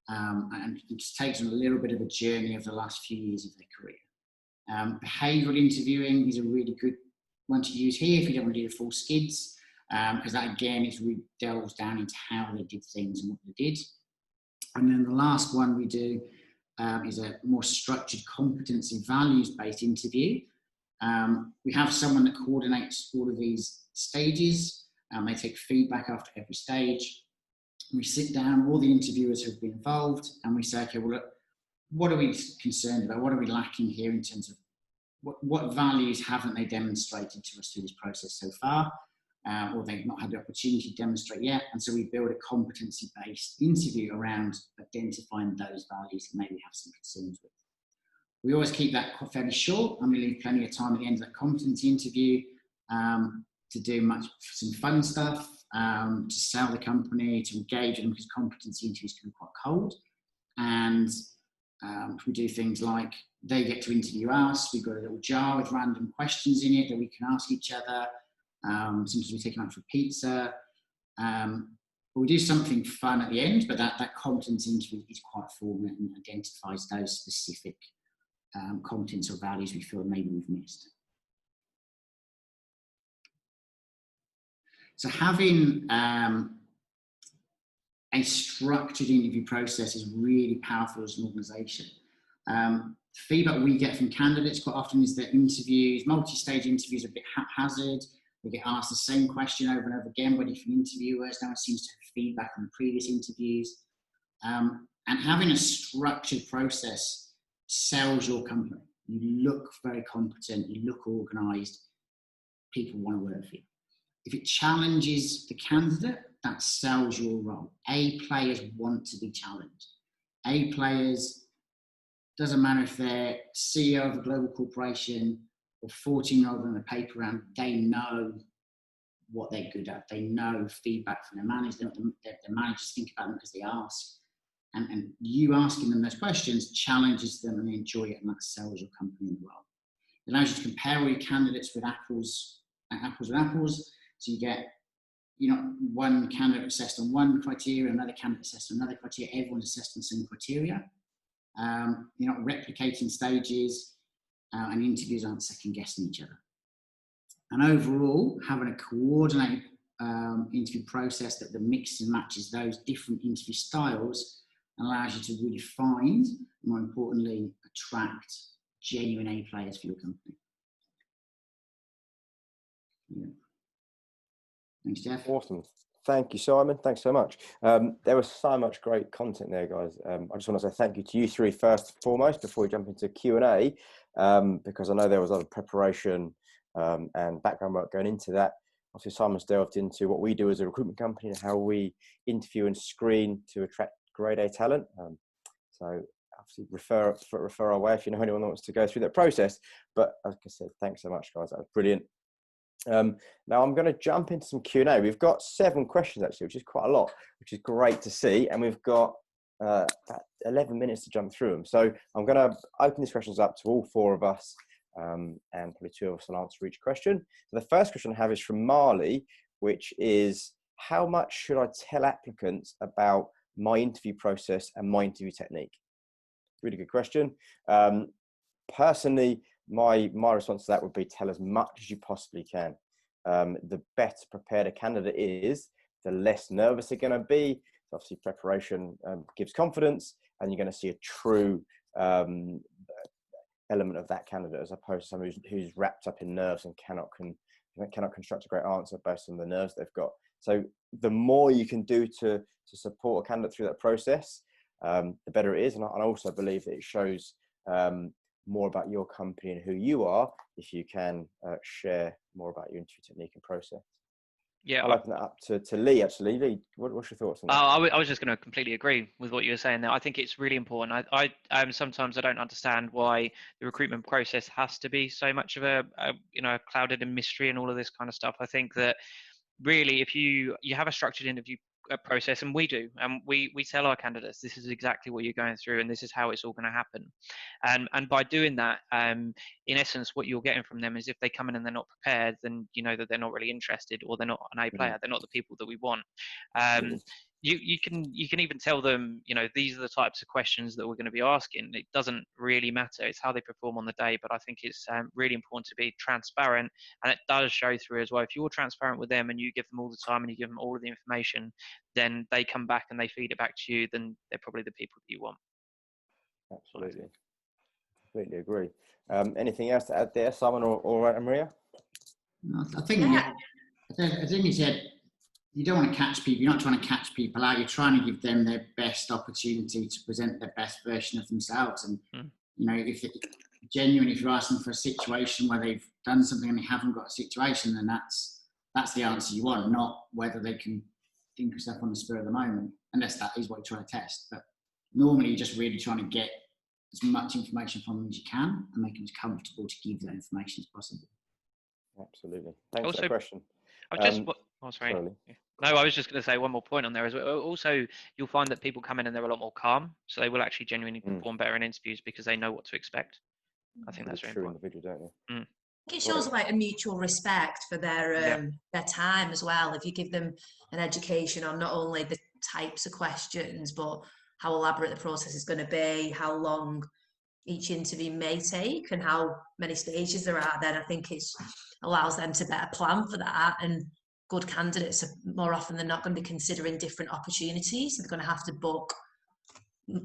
And it just takes them a little bit of a journey of the last few years of their career. Behavioural interviewing is a really good one to use here if you don't want to do the full SCIDS, because that again is really delves down into how they did things and what they did. And then the last one we do is a more structured competency values-based interview. We have someone that coordinates all of these stages. They take feedback after every stage. We sit down, all the interviewers who have been involved, and we say, okay, well, look, what are we concerned about? What are we lacking here in terms of what values haven't they demonstrated to us through this process so far? Or they've not had the opportunity to demonstrate yet. And so we build a competency-based interview around identifying those values that maybe we have some concerns with. We always keep that fairly short, and we leave plenty of time at the end of that competency interview to do some fun stuff, to sell the company, to engage them, because competency interviews can be quite cold. And we do things like they get to interview us. We've got a little jar with random questions in it that we can ask each other. Sometimes we take them out for pizza. But we do something fun at the end, but that competency interview is quite formal and identifies those specific competence or values we feel maybe we've missed. So having a structured interview process is really powerful as an organisation. Feedback we get from candidates quite often is that multi-stage interviews are a bit haphazard. We get asked the same question over and over again, whether from interviewers, no one seems to have feedback on the previous interviews. And having a structured process sells your company. You look very competent, you look organised, people want to work for you. If it challenges the candidate, that sells your role. A players want to be challenged. A players, doesn't matter if they're CEO of a global corporation or 14-year-old on a paper round, they know what they're good at. They know feedback from their managers. Their managers think about them because they ask. And you asking them those questions challenges them and they enjoy it, and that sells your company in the role. It allows you to compare all your candidates with apples with apples. So you get, one candidate assessed on one criteria, another candidate assessed on another criteria, everyone's assessed on the same criteria. You're not replicating stages, and interviews aren't second guessing each other. And overall, having a coordinated interview process that mixes and matches those different interview styles allows you to really find, more importantly, attract genuine A players for your company. Yeah. Thanks, Jeff. Awesome. Thank you, Simon. Thanks so much. There was so much great content there, guys. I just want to say thank you to you three first and foremost before we jump into Q&A, because I know there was a lot of preparation and background work going into that. Obviously, Simon's delved into what we do as a recruitment company and how we interview and screen to attract grade A talent. So obviously refer our way if you know anyone that wants to go through that process. But like I said, thanks so much, guys. That was brilliant. Now I'm going to jump into some Q&A. We've got 7 questions actually, which is quite a lot, which is great to see. And we've got about 11 minutes to jump through them. So I'm going to open these questions up to all 4 of us, and probably 2 of us will answer each question. So the first question I have is from Marley, which is, how much should I tell applicants about my interview process and my interview technique? Really good question. Personally, my response to that would be tell as much as you possibly can. The better prepared a candidate is, the less nervous they're going to be. So obviously preparation gives confidence, and you're going to see a true element of that candidate, as opposed to someone who's wrapped up in nerves and cannot construct a great answer based on the nerves they've got. So the more you can do to support a candidate through that process, the better it is. And I also believe that it shows more about your company and who you are if you can share more about your interview technique and process. Yeah, I'll open that up to Lee, actually. Lee, what's your thoughts on that? I was just going to completely agree with what you were saying there. I think it's really important. I sometimes I don't understand why the recruitment process has to be so much of a clouded in mystery and all of this kind of stuff. I think that really, if you have a structured interview process, and we do, and we tell our candidates this is exactly what you're going through and this is how it's all going to happen, and by doing that, in essence what you're getting from them is, if they come in and they're not prepared, then you know that they're not really interested, or they're not an A player, they're not the people that we want. You can even tell them, these are the types of questions that we're going to be asking. It doesn't really matter, it's how they perform on the day. But I think it's really important to be transparent, and it does show through as well. If you're transparent with them and you give them all the time and you give them all of the information, then they come back and they feed it back to you, then they're probably the people that you want. Absolutely. Completely agree. Anything else to add there, Simon or Maria? I think you said, you don't want to catch people. You're not trying to catch people out. You're trying to give them their best opportunity to present their best version of themselves. And if you're asking for a situation where they've done something and they haven't got a situation, then that's the answer you want, not whether they can think of stuff on the spur of the moment, unless that is what you're trying to test. But normally you're just really trying to get as much information from them as you can and make them as comfortable to give that information as possible. Absolutely. Thanks for that question. Sorry. No, I was just going to say one more point on there as well. Also, you'll find that people come in and they're a lot more calm, so they will actually genuinely perform better in interviews because they know what to expect. I think that's really important. Individual, don't you? I think it shows like a mutual respect for their time as well. If you give them an education on not only the types of questions, but how elaborate the process is going to be, how long each interview may take, and how many stages there are, then I think it allows them to better plan for that. And good candidates are more often than not going to be considering different opportunities. So they're going to have to book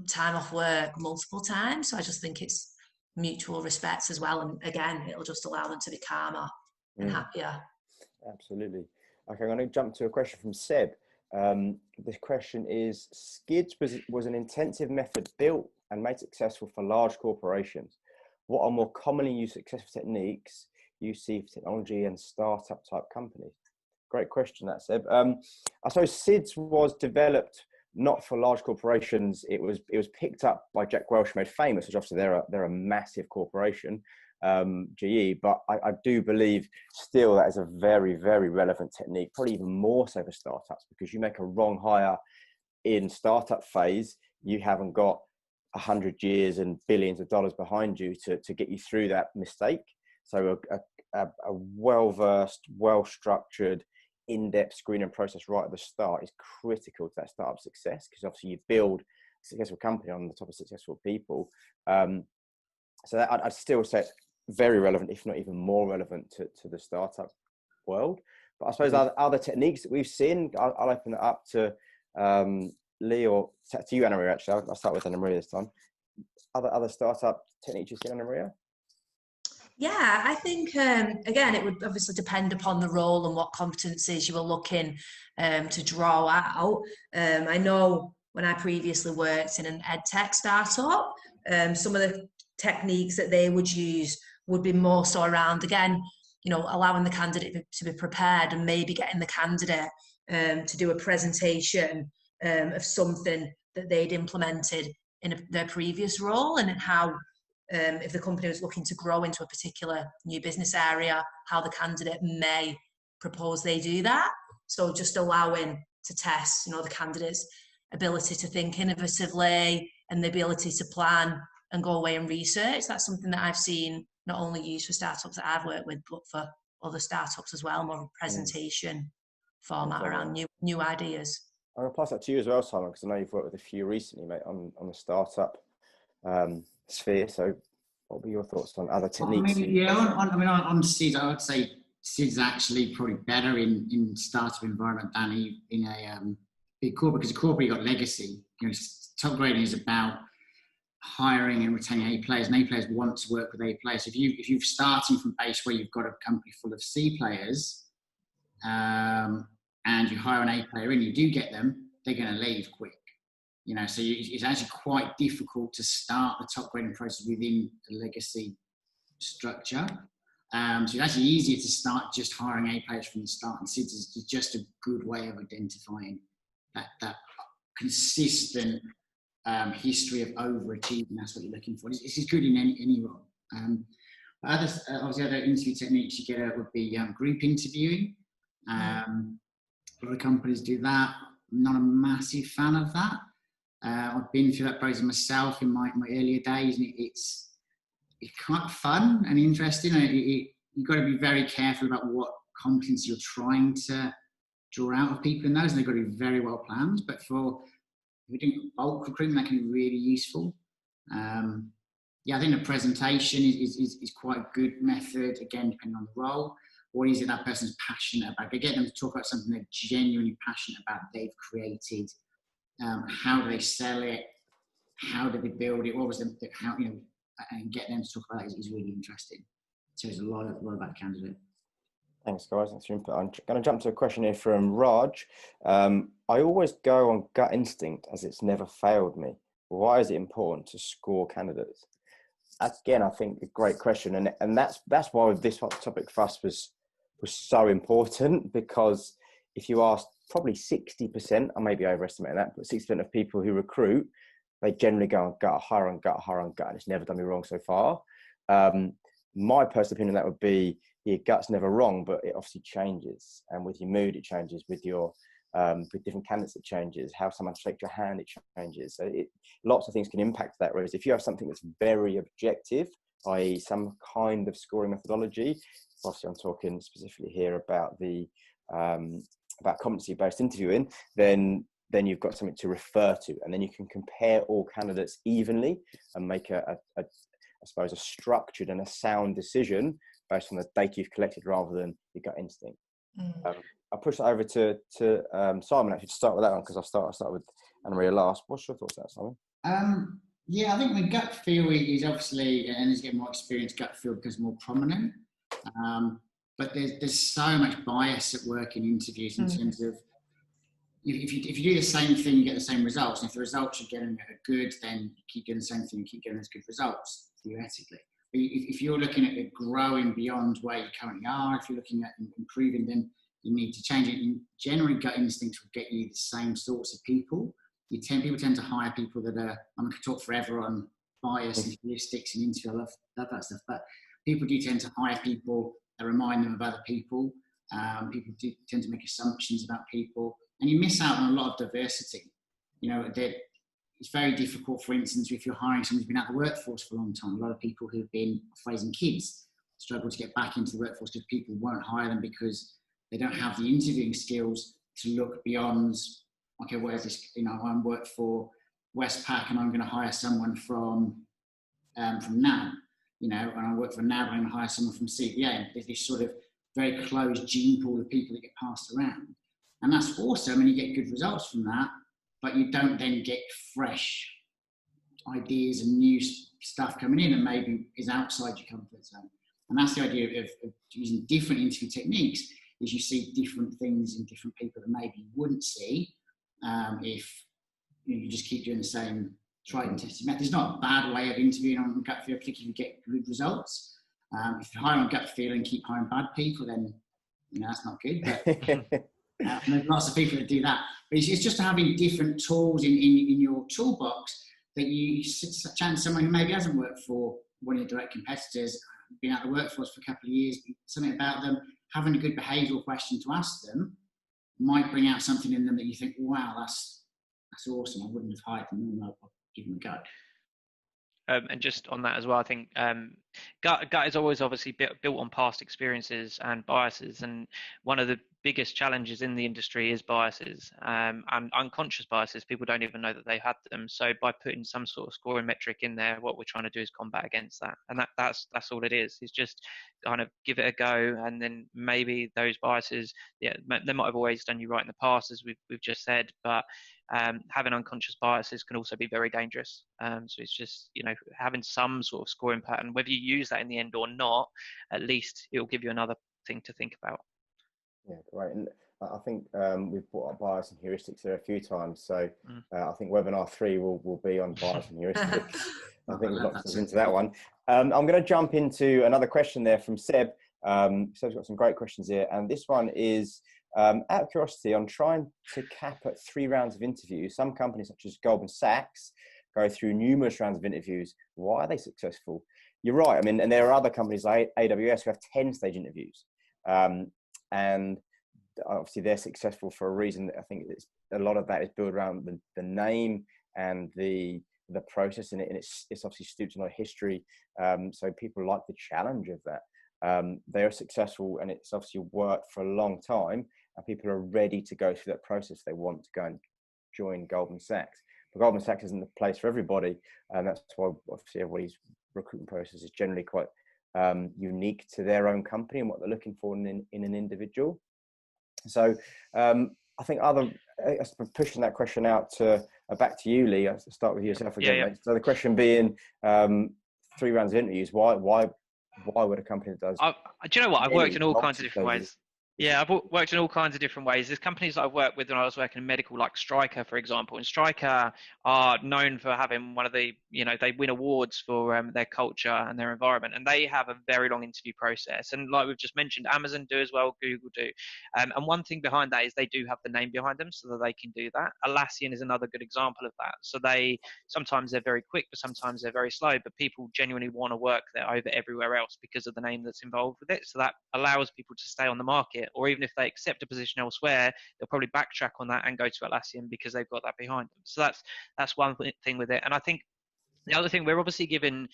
time off work multiple times. So I just think it's mutual respect as well. And again, it'll just allow them to be calmer and happier. Absolutely. Okay, I'm going to jump to a question from Seb. This question is, SCIDS was an intensive method built and made successful for large corporations. What are more commonly used successful techniques you see for technology and startup type companies? Great question, that Seb. I suppose SCIDS was developed not for large corporations. It was picked up by Jack Welch, made famous, which obviously they're a massive corporation, GE. But I do believe still that is a very, very relevant technique, probably even more so for startups, because you make a wrong hire in startup phase, you haven't got 100 years and billions of dollars behind you to get you through that mistake. So a well-versed, well-structured, in-depth screening process right at the start is critical to that startup success, because obviously you build a successful company on the top of successful people. So that I'd still say it's very relevant, if not even more relevant to the startup world. But I suppose other techniques that we've seen, I'll open it up to Lee, or to you, Anna Maria. Actually, I'll start with Anna Maria this time. Other startup techniques you've seen, Anna Maria? Yeah, I think, again, it would obviously depend upon the role and what competencies you were looking to draw out. I know when I previously worked in an ed tech startup, some of the techniques that they would use would be more so around, again, allowing the candidate to be prepared and maybe getting the candidate to do a presentation of something that they'd implemented in their previous role, and how if the company was looking to grow into a particular new business area, how the candidate may propose they do that. So just allowing to test, the candidate's ability to think innovatively and the ability to plan and go away and research. That's something that I've seen not only used for startups that I've worked with, but for other startups as well, more of a presentation format around new ideas. I'm going to pass that to you as well, Simon, because I know you've worked with a few recently, mate, on the startup sphere. So what were your thoughts on other techniques? On SCIDS, I would say SCIDS is actually probably better in startup environment than in a big corporate, because a corporate, you've got legacy. Top grading is about hiring and retaining A players, and A players want to work with A players. If you're starting from base where you've got a company full of C players, and you hire an A player in, you do get them, they're going to leave quick. So it's actually quite difficult to start the top grading process within the legacy structure. So it's actually easier to start just hiring A players from the start, and SCIDS is just a good way of identifying that consistent history of overachieving. That's what you're looking for. This is good in any role. Obviously, other interview techniques you get would be group interviewing. A lot of companies do that. I'm not a massive fan of that. I've been through that process myself in my earlier days, and it's quite fun and interesting. You've got to be very careful about what competence you're trying to draw out of people in those, and they've got to be very well planned. But if you're doing bulk recruitment, that can be really useful. I think the presentation is quite a good method, again, depending on the role. What is it that person's passionate about? They get them to talk about something they're genuinely passionate about, they've created. How do they sell it? How did they build it? What was and get them to talk about it is really interesting. So there's a lot about the candidate. Thanks, guys. Thanks for your input. I'm going to jump to a question here from Raj. I always go on gut instinct as it's never failed me. Why is it important to score candidates? Again, I think a great question, and that's why this topic for us was so important, because if you ask probably 60%, I may be overestimating that, but 60% of people who recruit, they generally go on gut, hire on gut, and it's never done me wrong so far. My personal opinion, that would be your gut's never wrong, but it obviously changes, and with your mood it changes, with your with different candidates it changes, how someone shakes your hand it changes. So lots of things can impact that. Whereas if you have something that's very objective, i.e. some kind of scoring methodology, obviously I'm talking specifically here about the about competency-based interviewing, then you've got something to refer to, and then you can compare all candidates evenly and make a I suppose a structured and a sound decision based on the data you've collected rather than your gut instinct. I'll push that over to Simon actually to start with that one, because I'll start with Anna-Maria last. What's your thoughts on that, Simon? I think the gut feel is obviously, and as you get more experience, gut feel becomes more prominent. But there's so much bias at work in interviews in terms of if you do the same thing, you get the same results. And if the results you're getting are good, then you keep getting the same thing, you keep getting those good results, theoretically. But if you're looking at growing beyond where you currently are, if you're looking at improving, then you need to change it. And generally, gut instincts will get you the same sorts of people. People tend to hire people that are, I'm going to talk forever on bias and heuristics and interview, I love that stuff, but people do tend to hire people that remind them of other people. People do tend to make assumptions about people, and you miss out on a lot of diversity. It's very difficult, for instance, if you're hiring someone who's been out of the workforce for a long time. A lot of people who've been raising kids struggle to get back into the workforce because people won't hire them because they don't have the interviewing skills to look beyond, okay, where's this, I work for Westpac and I'm going to hire someone from NAB, and I work for NAB and I'm going to hire someone from CBA. There's this sort of very closed gene pool of people that get passed around. And that's awesome, and you get good results from that, but you don't then get fresh ideas and new stuff coming in and maybe is outside your comfort zone. And that's the idea of using different interview techniques, is you see different things in different people that maybe you wouldn't see if you just keep doing the same tried and tested method. It's not a bad way of interviewing on gut feel, particularly if you get good results. If you hire on gut feel and keep hiring bad people, then that's not good. But there's lots of people that do that. But it's just having different tools in your toolbox that you chance someone who maybe hasn't worked for one of your direct competitors, been out of the workforce for a couple of years, something about them, having a good behavioural question to ask them might bring out something in them that you think, wow, that's awesome. I wouldn't have hired them. I'll give them a go. And just on that as well, I think gut is always obviously built on past experiences and biases, and one of the biggest challenges in the industry is biases and unconscious biases. People don't even know that they had them. So by putting some sort of scoring metric in there, what we're trying to do is combat against that, and that's all it is. It's just kind of give it a go, and then maybe those biases, they might have always done you right in the past, as we've just said, but having unconscious biases can also be very dangerous. So it's just, having some sort of scoring pattern, whether you use that in the end or not, at least it will give you another thing to think about. Yeah, great. And I think we've brought up bias and heuristics there a few times. So I think webinar 3 will be on bias and heuristics. I think we've locked us into that one. I'm going to jump into another question there from Seb. Seb's got some great questions here. And this one is, out of curiosity, on trying to cap at 3 rounds of interviews, some companies such as Goldman Sachs go through numerous rounds of interviews. Why are they successful? You're right. I mean, and there are other companies like AWS who have 10-stage interviews. And obviously they're successful for a reason. I think a lot of that is built around the name and the process in it, and it's obviously stooped on a history. So people like the challenge of that. They are successful, and it's obviously worked for a long time, and people are ready to go through that process. They want to go and join Goldman Sachs. But Goldman Sachs isn't the place for everybody, and that's why obviously everybody's recruitment process is generally quite unique to their own company and what they're looking for in an individual. So I think pushing that question out to back to you, Lee. I'll start with yourself again. Yeah. Mate. So the question being 3 rounds of interviews. Why would a company that does? Do you know what? I've worked in all kinds of different ways. Yeah, I've worked in all kinds of different ways. There's companies that I've worked with when I was working in medical, like Stryker, for example. And Stryker are known for having one of the, they win awards for their culture and their environment. And they have a very long interview process. And like we've just mentioned, Amazon do as well, Google do. And one thing behind that is they do have the name behind them so that they can do that. Atlassian is another good example of that. So sometimes they're very quick, but sometimes they're very slow. But people genuinely want to work there over everywhere else because of the name that's involved with it. So that allows people to stay on the market. Or even if they accept a position elsewhere, they'll probably backtrack on that and go to Atlassian because they've got that behind them. So that's one thing with it. And I think the other thing, we're obviously given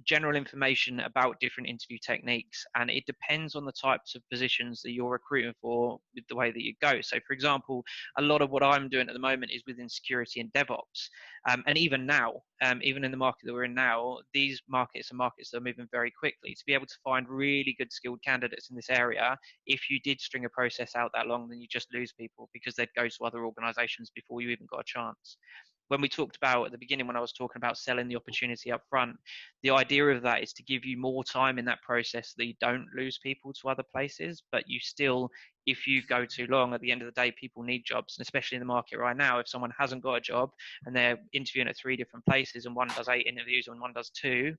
general information about different interview techniques, and it depends on the types of positions that you're recruiting for with the way that you go. So, for example, a lot of what I'm doing at the moment is within security and DevOps. And even now, even in the market that we're in now, these markets are markets that are moving very quickly. To be able to find really good skilled candidates in this area, if you did string a process out that long, then you just lose people because they'd go to other organizations before you even got a chance. When we talked about at the beginning, when I was talking about selling the opportunity up front, the idea of that is to give you more time in that process so that you don't lose people to other places, but you still, if you go too long, at the end of the day, people need jobs. And especially in the market right now, if someone hasn't got a job and they're interviewing at 3 different places and one does 8 interviews and one does 2,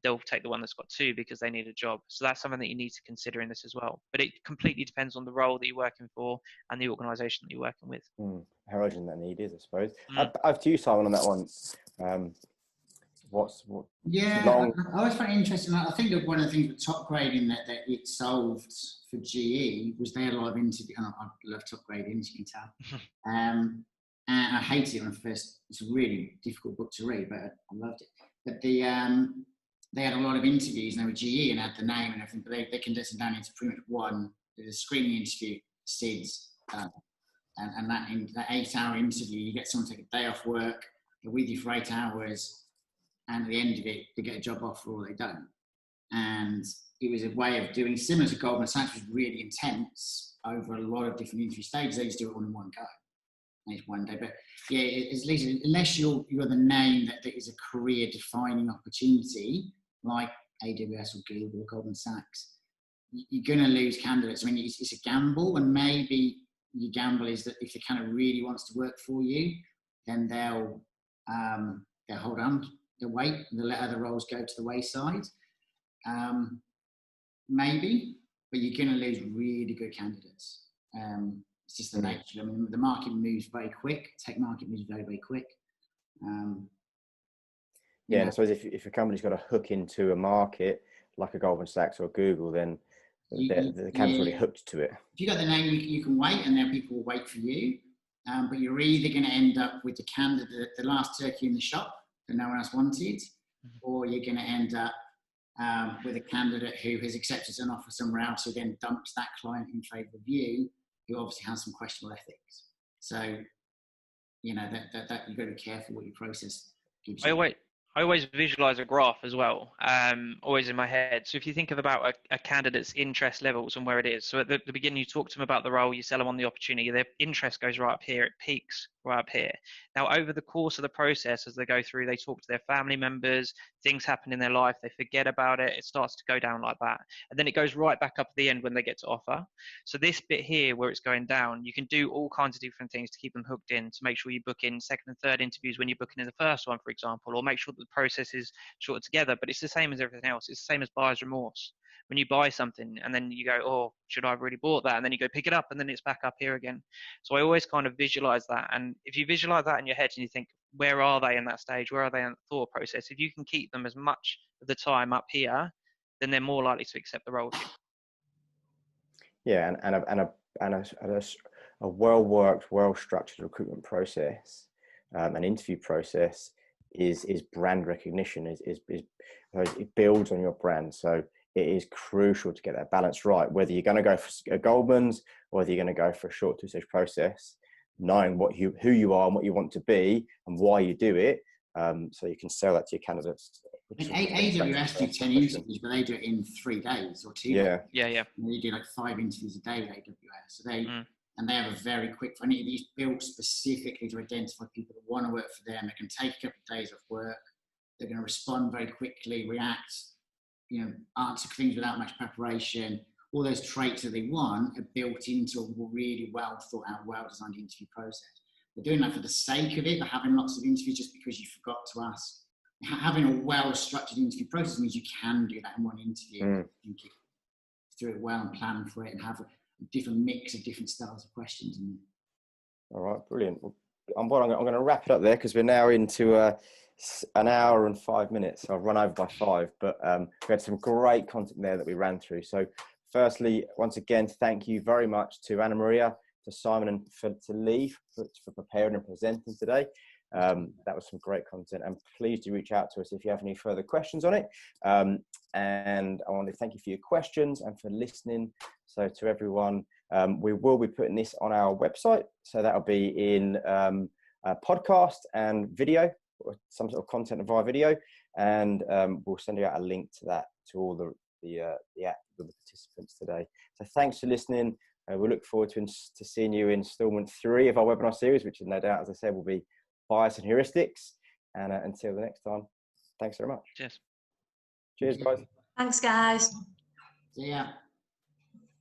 they'll take the one that's got 2 because they need a job. So that's something that you need to consider in this as well. But it completely depends on the role that you're working for and the organisation that you're working with. How urgent that need is, I suppose. I've to you, Simon, on that one. I always find it interesting. I think that one of the things with top grading that it solved for GE was they had a lot of interview. I love top grading, as you can tell. And I hated it when first. It's a really difficult book to read, but I loved it. But they had a lot of interviews, and they were GE and had the name and everything, but they condensed them down into pretty much one. There's a screening interview, SCIDS, and that 8-hour interview, you get someone to take a day off work, they're with you for 8 hours, and at the end of it, they get a job offer or they don't. And it was a way of doing, similar to Goldman Sachs, was really intense over a lot of different interview stages. They just do it all in one go. It's one day, but yeah, at least unless you're the name that is a career-defining opportunity, like AWS or Google or Goldman Sachs, you're going to lose candidates. I mean, it's a gamble, and maybe your gamble is that if the candidate really wants to work for you, then they'll hold on, they'll wait, and they'll let other roles go to the wayside. Maybe, but you're going to lose really good candidates. It's just the nature. I mean, the market moves very quick. Tech market moves very, very quick. Yeah, and I suppose if a company's got a hook into a market like a Goldman Sachs or Google, then the candidate's already hooked to it. If you got the name, you can wait, and then people will wait for you. But you're either going to end up with the candidate, the last turkey in the shop that no one else wanted, or you're going to end up with a candidate who has accepted an offer somewhere else, who then dumps that client in favour of you, who obviously has some questionable ethics. So, you know, that you've got to be careful what your process gives you. I always visualize a graph as well, always in my head. So if you think of about a candidate's interest levels and where it is. So at the beginning, you talk to them about the role, you sell them on the opportunity, their interest goes right up here, it peaks right up here. Now, over the course of the process, as they go through, they talk to their family members, things happen in their life, they forget about it, it starts to go down like that. And then it goes right back up at the end when they get to offer. So this bit here where it's going down, you can do all kinds of different things to keep them hooked in, to make sure you book in second and third interviews when you're booking in the first one, for example, or make sure that the process is short together. But it's the same as everything else. It's the same as buyer's remorse. When you buy something and then you go, oh, should I have really bought that? And then you go pick it up and then it's back up here again. So I always kind of visualize that. And if you visualize that in your head and you think, where are they in that stage? Where are they in the thought process? If you can keep them as much of the time up here, then they're more likely to accept the role with you. Yeah, and a well-worked, well-structured recruitment process, an interview process is brand recognition. It builds on your brand. So it is crucial to get that balance right. Whether you're going to go for a Goldman's, or whether you're going to go for a short two-stage process, knowing who you are and what you want to be and why you do it, so you can sell that to your candidates. AWS do 10 interviews, but they do it in 3 days or 2 days. Yeah. And they do like 5 interviews a day with AWS. So and they have a very quick, and it's built specifically to identify people that want to work for them. They can take a couple of days off work. They're going to respond very quickly, react, answer things without much preparation. All those traits that they want are built into a really well thought out, well designed interview process. They're doing that for the sake of it, but having lots of interviews just because you forgot to ask. Having a well structured interview process means you can do that in one interview. Think it through it well and plan for it and have a different mix of different styles of questions. All right, brilliant. Well, I'm going to wrap it up there because we're now into an hour and 5 minutes. So I've run over by 5, but we had some great content there that we ran through. So firstly, once again, thank you very much to Anna Maria, to Simon, and to Lee for preparing and presenting today. That was some great content, and please do reach out to us if you have any further questions on it. And I want to thank you for your questions and for listening. So to everyone, we will be putting this on our website. So that'll be in a podcast and video, or some sort of content via video. And we'll send you out a link to that, to all the participants today. So thanks for listening. We look forward to seeing you in installment 3 of our webinar series, which is no doubt, as I said, will be bias and heuristics. And until the next time, thanks very much. Cheers. Cheers, guys. Thanks, guys. See ya.